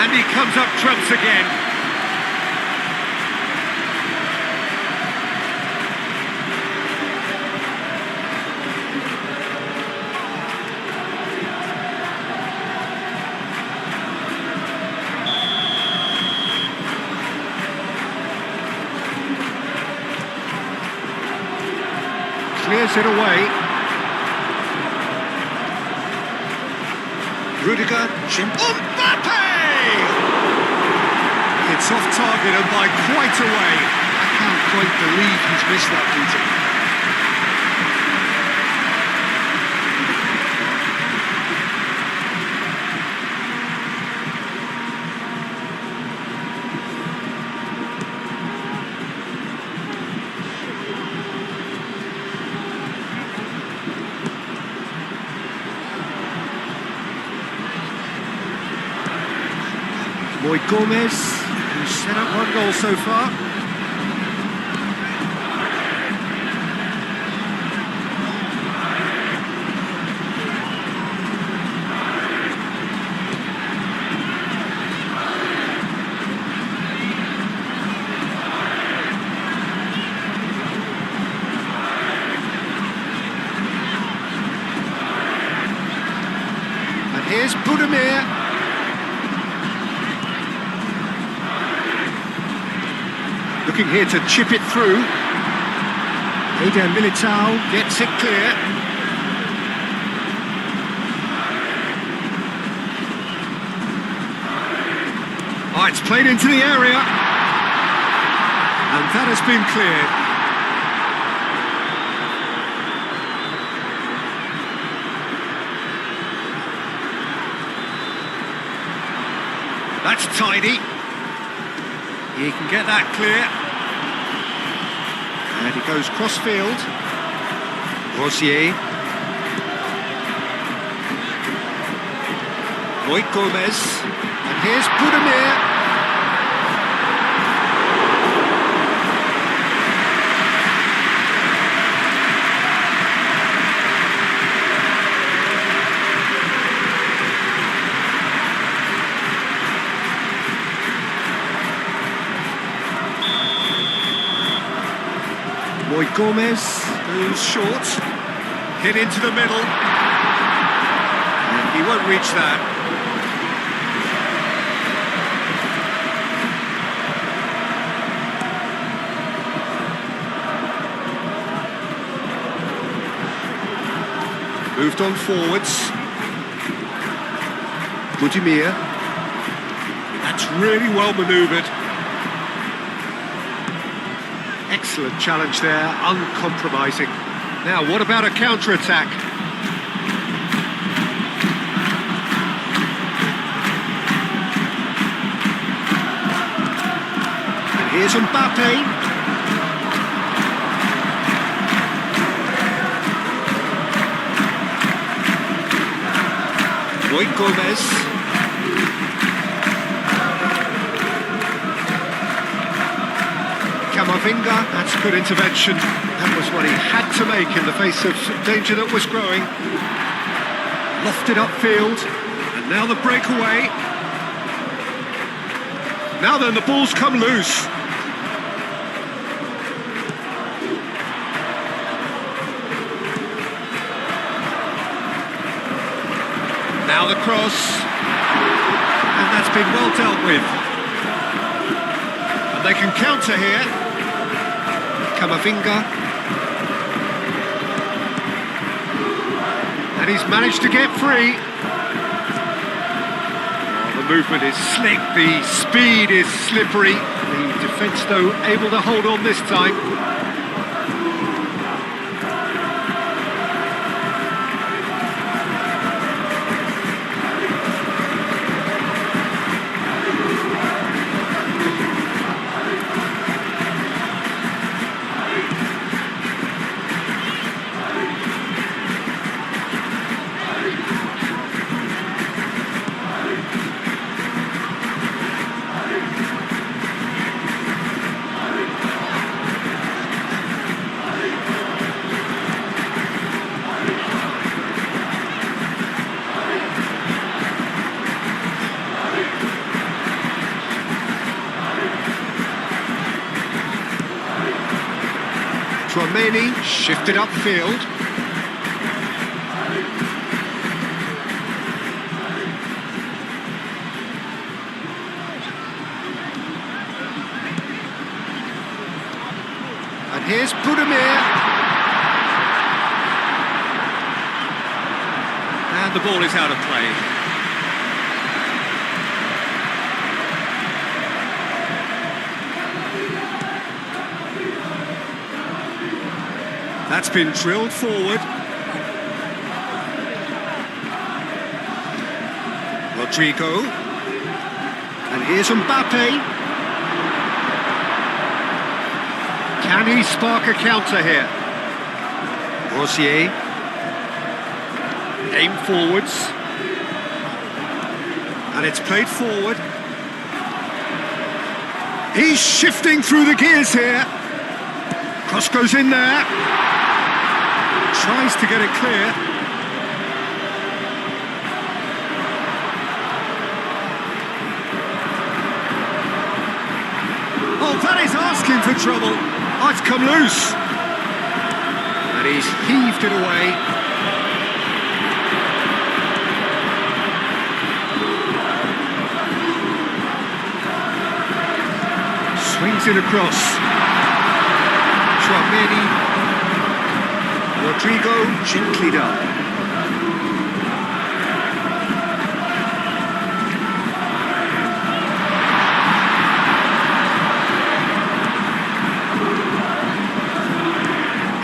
And he comes up trumps again. Clears it away. Rudiger. Mbappe! It's off target and by quite a way. I can't quite believe he's missed that, Peter. Moit Gomez, who set up one goal so far. Here's Budimir. Looking here to chip it through. Eder Militao gets it clear. Oh, it's played into the area. And that has been cleared. That's tidy. He can get that clear. And he goes cross-field. Rosier. Roy Gomez. And here's Budimir. Roy Gomez goes short, hit into the middle, and he won't reach that. Moved on forwards. Budimir. That's really well manoeuvred. Excellent challenge there, uncompromising. Now, what about a counter-attack? And here's Mbappe. Roy Gomez. Camavinga, that's good intervention. That was what he had to make in the face of danger that was growing. Lofted upfield, and now the breakaway. Now then, the ball's come loose. Now the cross, and that's been well dealt with. And they can counter here. Camavinga. And he's managed to get free. Oh, the movement is slick, the speed is slippery. The defence, though, able to hold on this time. Tchouaméni shifted upfield. And here's Budimir. And the ball is out of play. That's been drilled forward. Rodrigo. And here's Mbappe. Can he spark a counter here? Rosier. Aim forwards. And it's played forward. He's shifting through the gears here. Cross goes in there. Tries to get it clear. Oh, that is asking for trouble. Oh, it's come loose. And he's heaved it away. Swings it across. Chouameni. Rodrigo, gently done.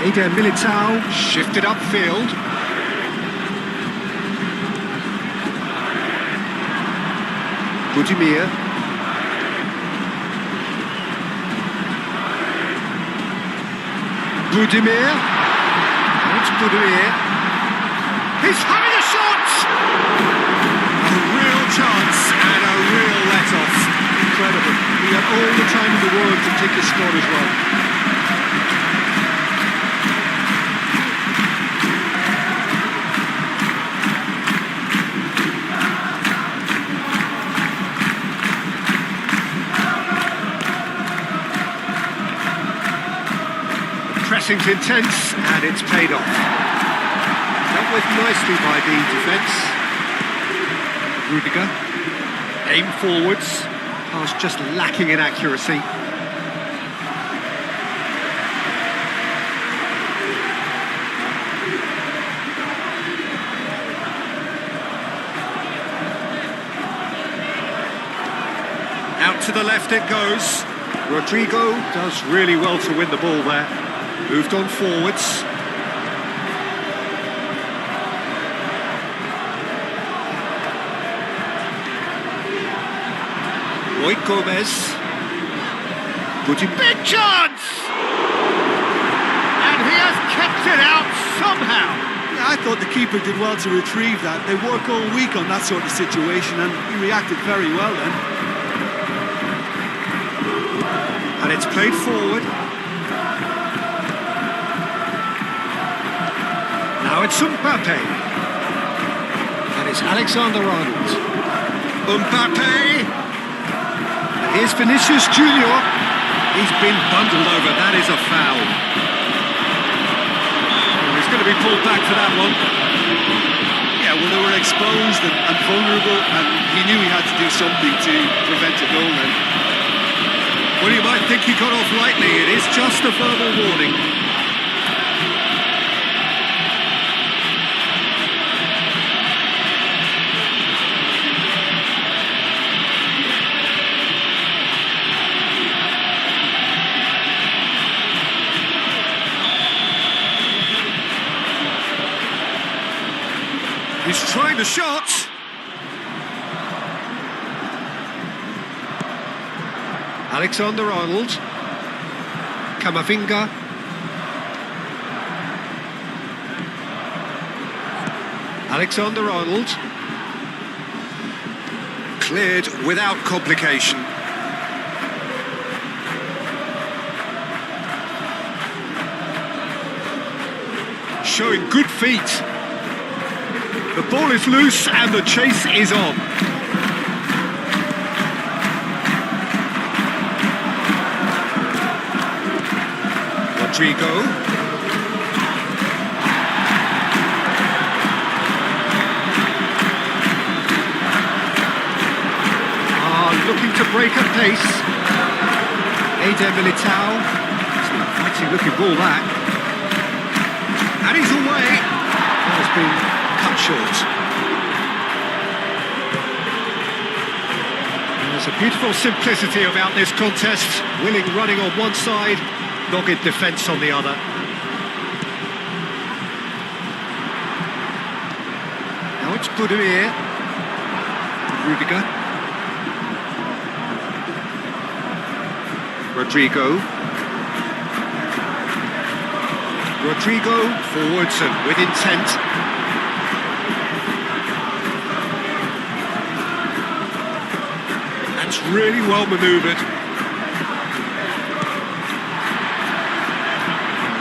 Eder Militao shifted upfield. Budimir. Budimir. It's Budimir. He's having a shot! A real chance and a real let-off. Incredible. He had all the time in the world to kick his score as well. Pressing's intense, and it's paid off. Dealt with nicely by the defence. Rudiger. Aim forwards. Pass just lacking in accuracy. Out to the left it goes. Rodrigo does really well to win the ball there. Moved on forwards. Roy Gomez. Big chance! And he has kept it out somehow. Yeah, I thought the keeper did well to retrieve that. They work all week on that sort of situation, and he reacted very well then. And it's played forward. Now it's Mbappe. And it's Alexander-Arnold. Mbappe. And here's Vinicius Junior. He's been bundled over. That is a foul. And he's going to be pulled back for that one. Yeah, well, they were exposed and vulnerable, and he knew he had to do something to prevent a goal then. Well, you might think he got off lightly. It is just a verbal warning. He's trying the shot. Alexander-Arnold. Camavinga. Alexander-Arnold. Cleared without complication. Showing good feet. The ball is loose and the chase is on. Rodrigo. Looking to break at pace. Eder Militao. It's a fighting looking ball that. And he's away. That has been cut short. And there's a beautiful simplicity about this contest. Willing running on one side, dogged defence on the other. Now it's Budimir. Rudiger. Rodrigo. Rodrigo forwards and with intent. That's really well manoeuvred.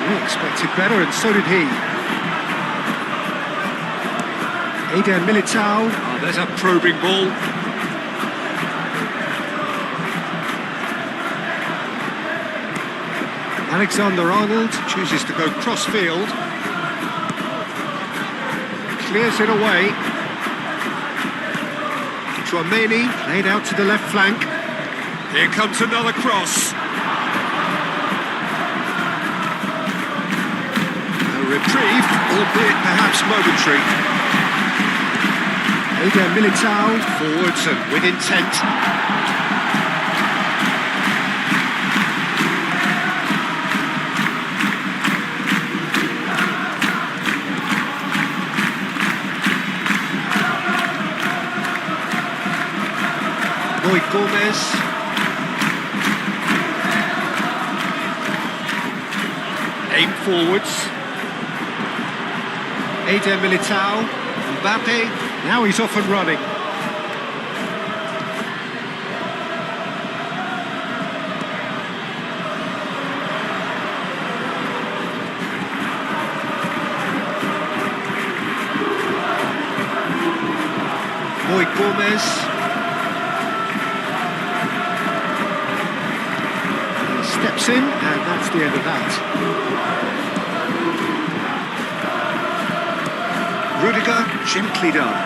We expected better, and so did he. Eder Militao. Oh, there's a probing ball. Alexander-Arnold chooses to go cross-field. Clears it away. Chouameni laid out to the left flank. Here comes another cross. A reprieve, albeit perhaps momentary. Eder Militao forwards and with intent. Gomez. Aim forwards. Eder Militao. Mbappe. Now he's off and running. Gomez. Steps in, and that's the end of that. Rudiger, gently done.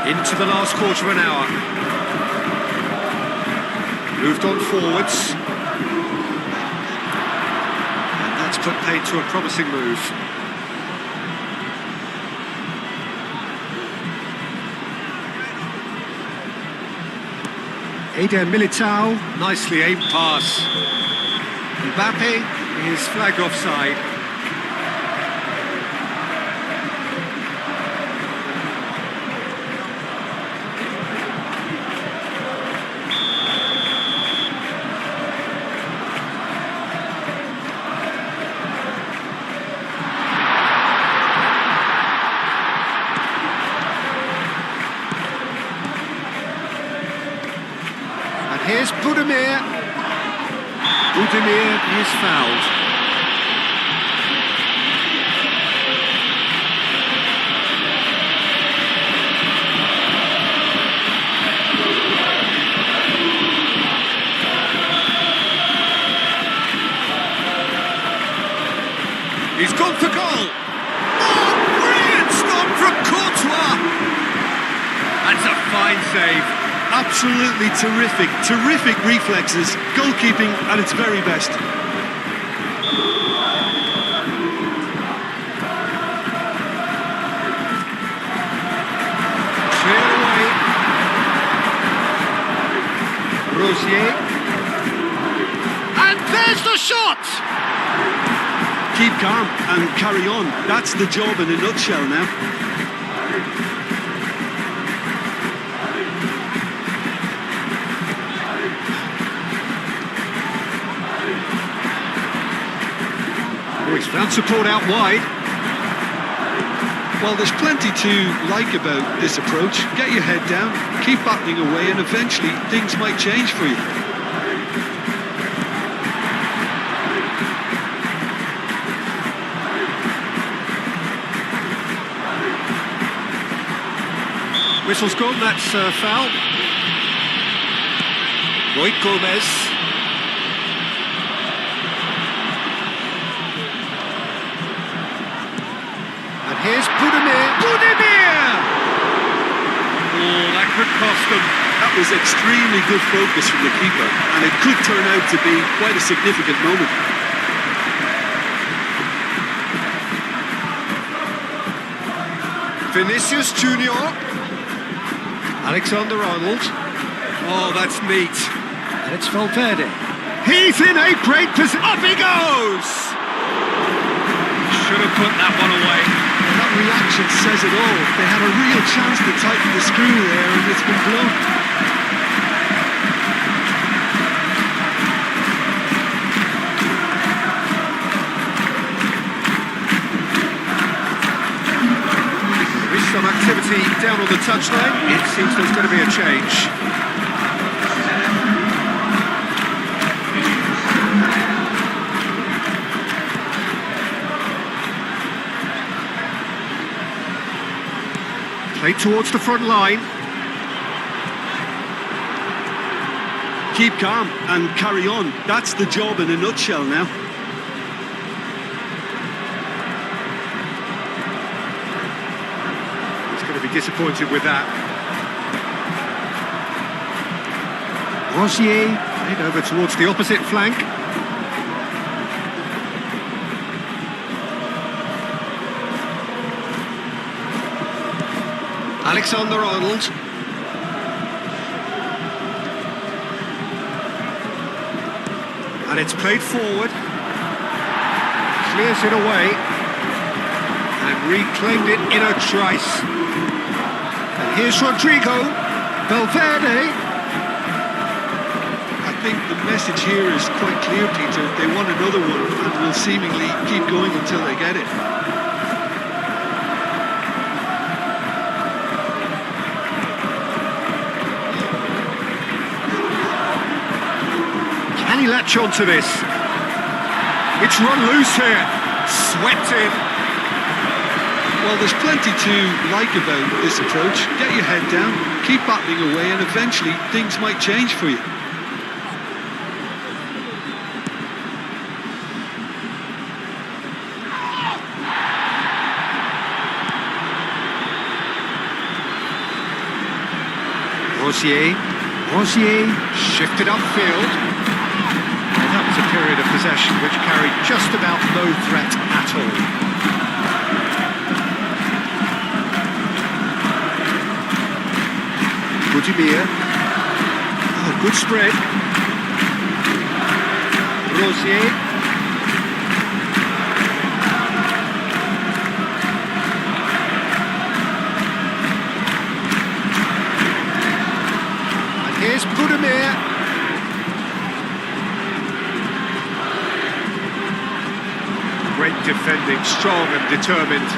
Into the last quarter of an hour. Moved on forwards. And that's put paid to a promising move. Eder Militao, nicely aimed pass. Mbappe is flagged offside. Here's Budimir. Budimir is fouled. He's gone for goal. Oh, brilliant stop from Courtois. That's a fine save. Absolutely terrific reflexes, goalkeeping at its very best. Cleared away. Rosier. And there's the shot! Keep calm and carry on. That's the job in a nutshell now. He's found support out wide. Well, there's plenty to like about this approach. Get your head down, keep battling away, and eventually things might change for you. Whistle's gone, that's a foul. Gomez. And here's Budimir. Budimir! Oh, that could cost them. That was extremely good focus from the keeper, and it could turn out to be quite a significant moment. Vinicius Junior. Alexander-Arnold. Oh, that's neat. And it's Valverde. He's in a great position. Up he goes! Should have put that one away. That reaction says it all. They had a real chance to tighten the screw there, and it's been blown. activity down on the touchline. It seems there's going to be a change. Played towards the front line. Keep calm and carry on. That's the job in a nutshell now. He's going to be disappointed with that. Rosier played over towards the opposite flank. Alexander-Arnold. And it's played forward. Clears it away. And reclaimed it in a trice. And here's Rodrigo. Valverde. I think the message here is quite clear, Peter. They want another one and will seemingly keep going until they get it. Can he latch on to this? It's run loose here. Swept in. Well, there's plenty to like about this approach. Get your head down, keep battling away, and eventually things might change for you. Rosier shifted upfield. Well, that was a period of possession which carried just about no threat at all. Budimir. Oh, good spread. Rosier. Here's Budimir. Great defending, strong and determined.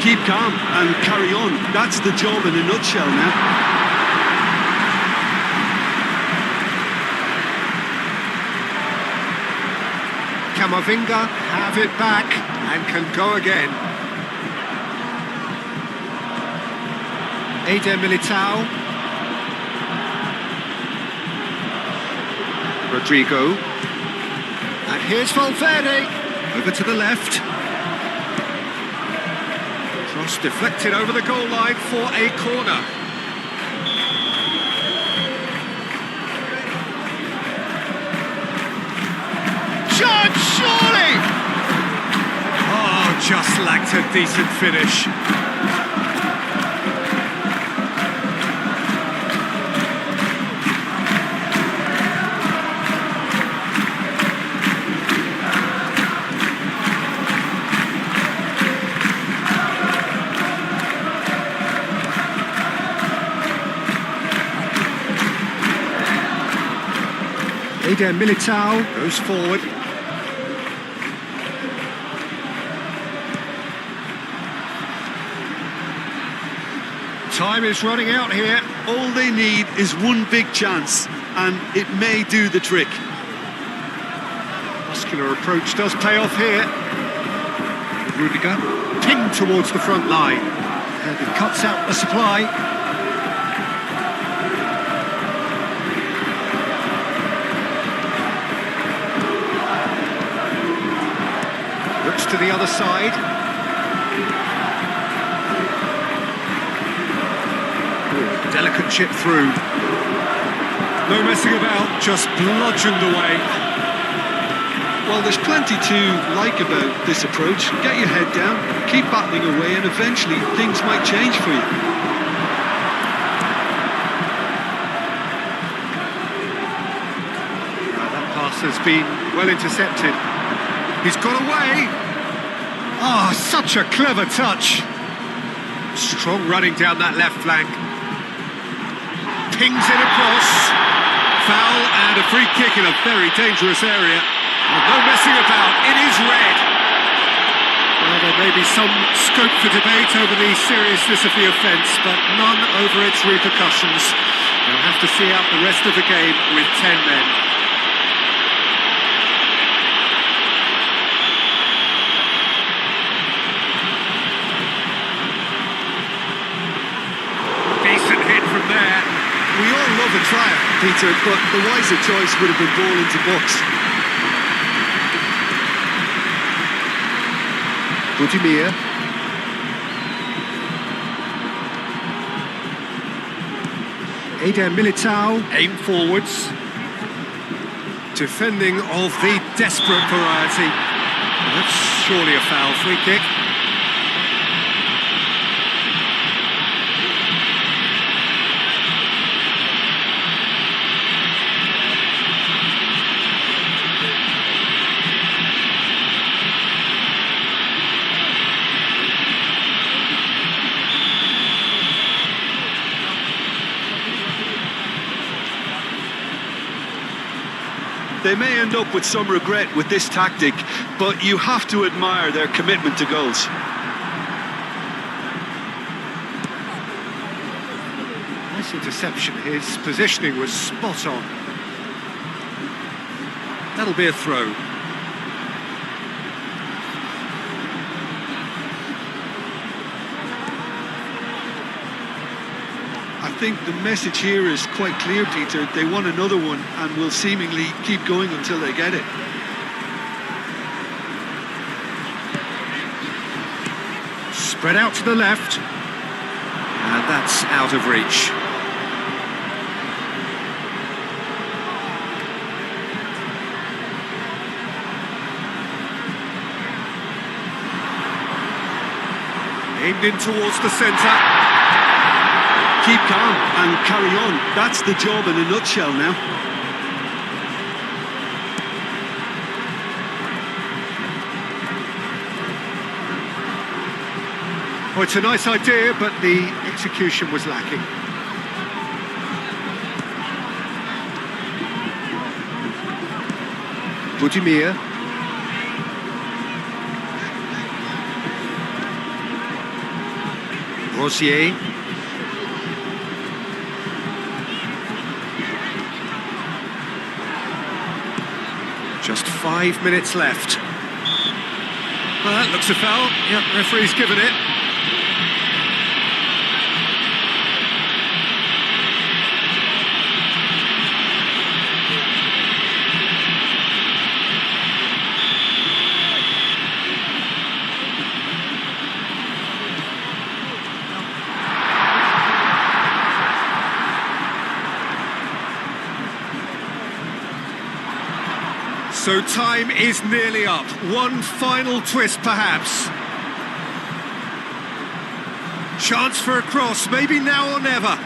Keep calm and carry on. That's the job in a nutshell now. Camavinga have it back and can go again. Eder Militao. Rodrigo. And here's Valverde. Over to the left. Cross deflected over the goal line for a corner. Shot, surely! Oh, just lacked a decent finish. Eder Militao goes forward. Time is running out here. All they need is one big chance, and it may do the trick. Muscular approach does pay off here. Rudiger pinged towards the front line. And it cuts out the supply. Looks to the other side. Delicate chip through. No messing about, just bludgeoned away. Well, there's plenty to like about this approach. Get your head down, keep battling away, and eventually things might change for you. That pass has been well intercepted. He's got away. Oh, such a clever touch. Strong running down that left flank. Pings it across. Foul and a free kick in a very dangerous area. No messing about, it is red. Well, there may be some scope for debate over the seriousness of the offence, but none over its repercussions. They'll have to see out the rest of the game with 10 men. Decent hit from there. We all love a trial, Peter, but the wiser choice would have been ball into box. Budimir. Eder Militao, aim forwards. Defending of the desperate variety. That's surely a foul, free kick. They may end up with some regret with this tactic, but you have to admire their commitment to goals. Nice interception. His positioning was spot on. That'll be a throw. I think the message here is quite clear, Peter. They want another one and will seemingly keep going until they get it. Spread out to the left. And that's out of reach. Aimed in towards the centre. Keep calm and carry on. That's the job in a nutshell now. Well, it's a nice idea, but the execution was lacking. Budimir. Rosier. Just 5 minutes left. Well, that looks a foul. Yep, referee's given it. So time is nearly up. One final twist, perhaps. Chance for a cross, maybe now or never.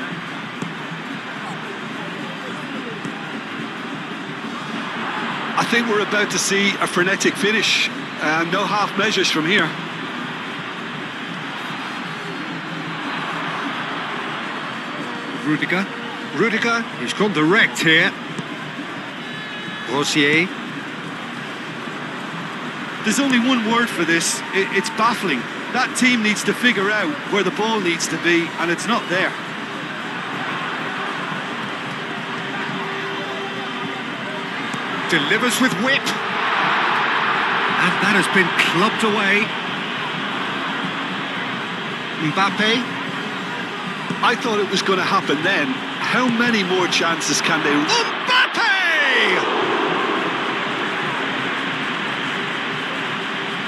I think we're about to see a frenetic finish. No half measures from here. Rudiger, he's gone direct here. Rosier. There's only one word for this. It's baffling. That team needs to figure out where the ball needs to be, and it's not there. Delivers with whip. And that has been clubbed away. Mbappe. I thought it was going to happen then. How many more chances can they... Mbappe!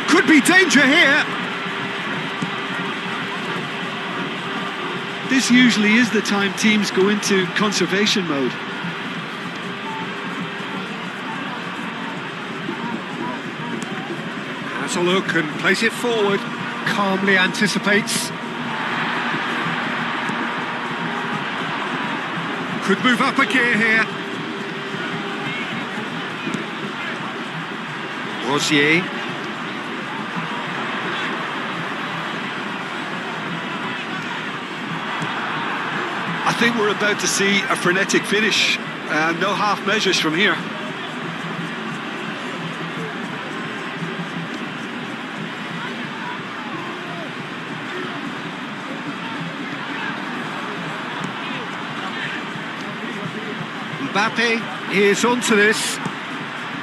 Could be danger here. This usually is the time teams go into conservation mode. Has a look and plays it forward. Calmly anticipates. Could move up a gear here. Rosier. I think we're about to see a frenetic finish. No half measures from here. Mbappe is onto this.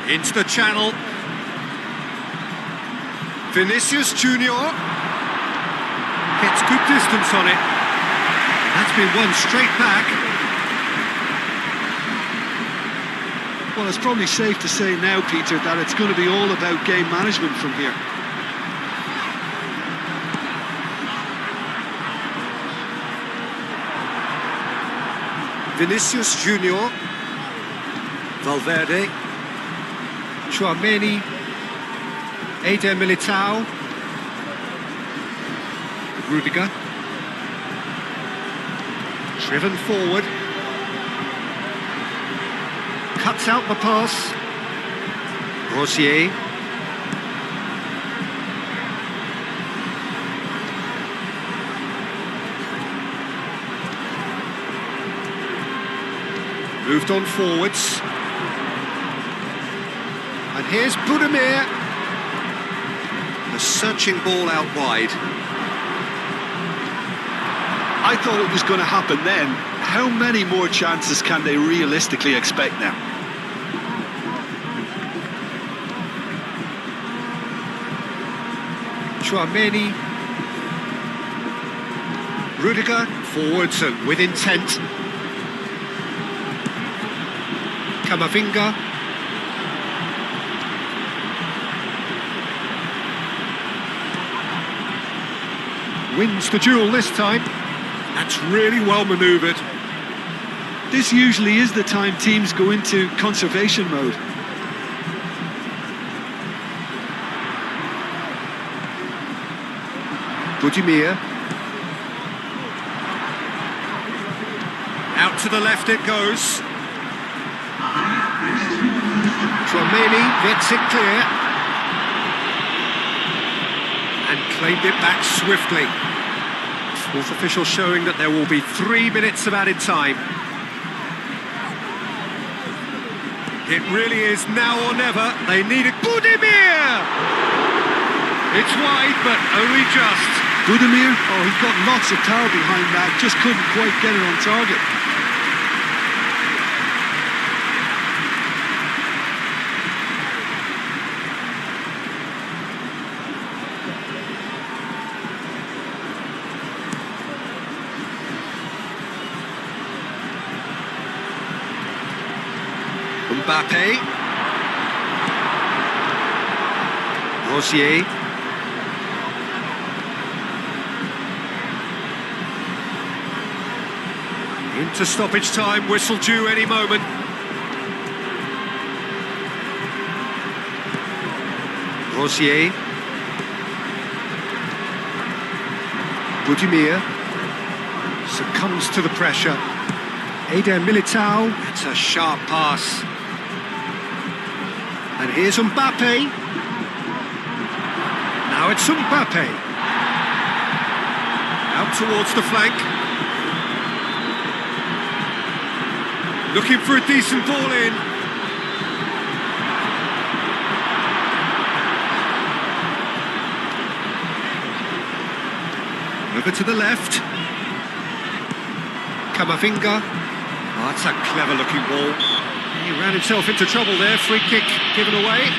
Into the channel. Vinicius Junior gets good distance on it. That's been won straight back. Well, it's probably safe to say now, Peter, that it's going to be all about game management from here. Vinicius Junior. Valverde. Chouameni. Eder Militao. Rudiger. Driven forward. Cuts out the pass. Rosier. Moved on forwards. And here's Budimir. A searching ball out wide. I thought it was going to happen then. How many more chances can they realistically expect now? Chouameni. Rudiger, forwards and with intent. Camavinga. Wins the duel this time. That's really well manoeuvred. This usually is the time teams go into conservation mode. Budimir. Out to the left it goes. Chouameni gets it clear. And claimed it back swiftly. Fourth official showing that there will be 3 minutes of added time. It really is now or never. They need it. Budimir! It's wide, but only just. Budimir, oh, he's got lots of power behind that, just couldn't quite get it on target. Mbappe. Rosier. Into stoppage time, whistle due any moment. Rosier. Budimir succumbs to the pressure. Eder Militao. It's a sharp pass. And here's Mbappe. Now it's Mbappe. Out towards the flank. Looking for a decent ball in. Over to the left. Camavinga. Oh, that's a clever looking ball. He ran himself into trouble there. Free kick given away.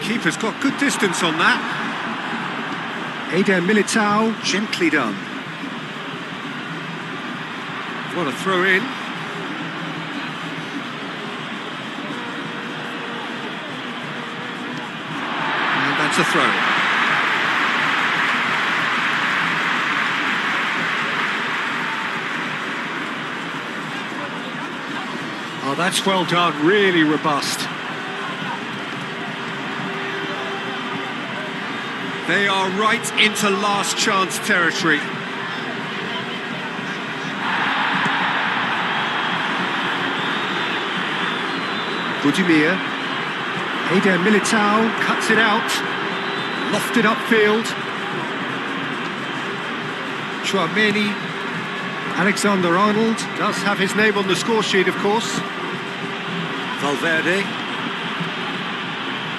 Keeper's got good distance on that. Eder Militao, Gently done. what a throw in. And that's a throw. Oh, that's well done, really robust. They are right into last chance territory. Budimir. Eder Militao cuts it out. Lofted upfield. Chouameni. Alexander-Arnold does have his name on the score sheet, of course. Valverde.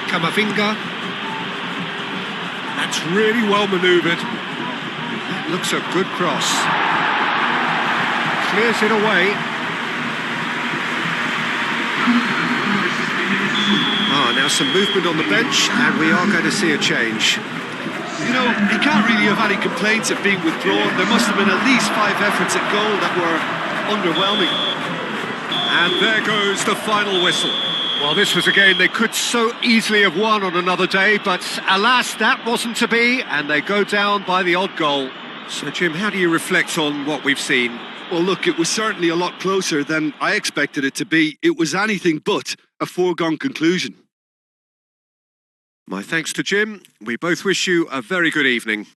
Camavinga. That's really well manoeuvred. That looks a good cross. Clears it away. Now some movement on the bench, and we are going to see a change. You know, he can't really have any complaints of being withdrawn. There must have been at least 5 efforts at goal that were underwhelming. And there goes the final whistle. Well, this was a game they could so easily have won on another day, but alas, that wasn't to be, and they go down by the odd goal. So, Jim, how do you reflect on what we've seen? Well, look, it was certainly a lot closer than I expected it to be. It was anything but a foregone conclusion. My thanks to Jim. We both wish you a very good evening.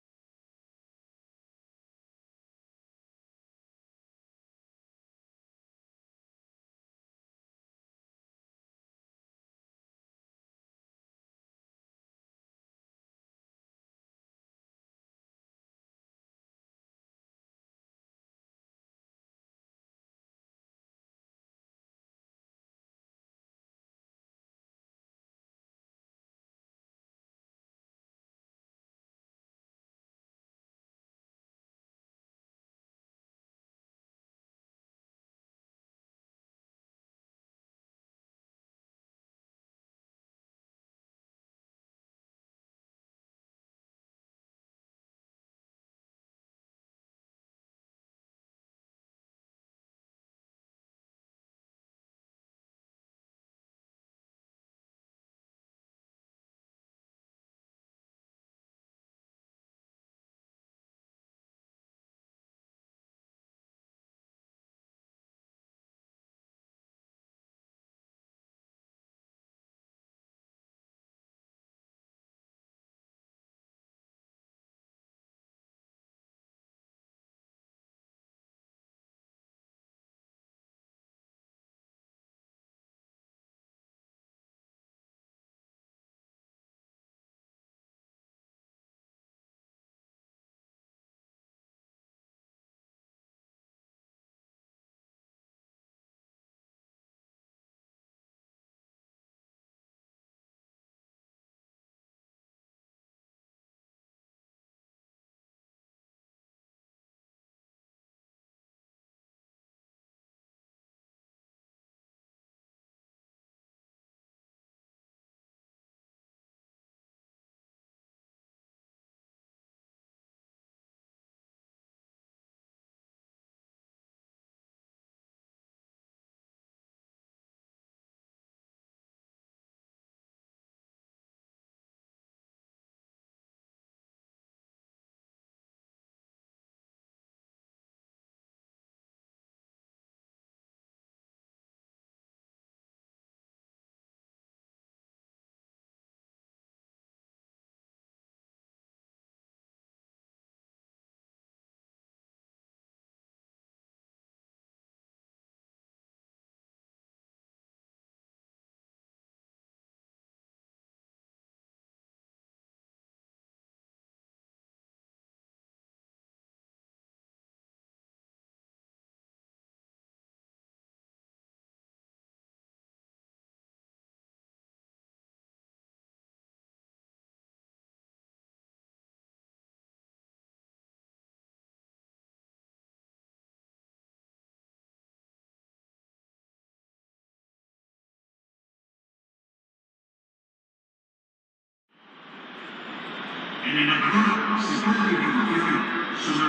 En el marcador se pone de negociación sobre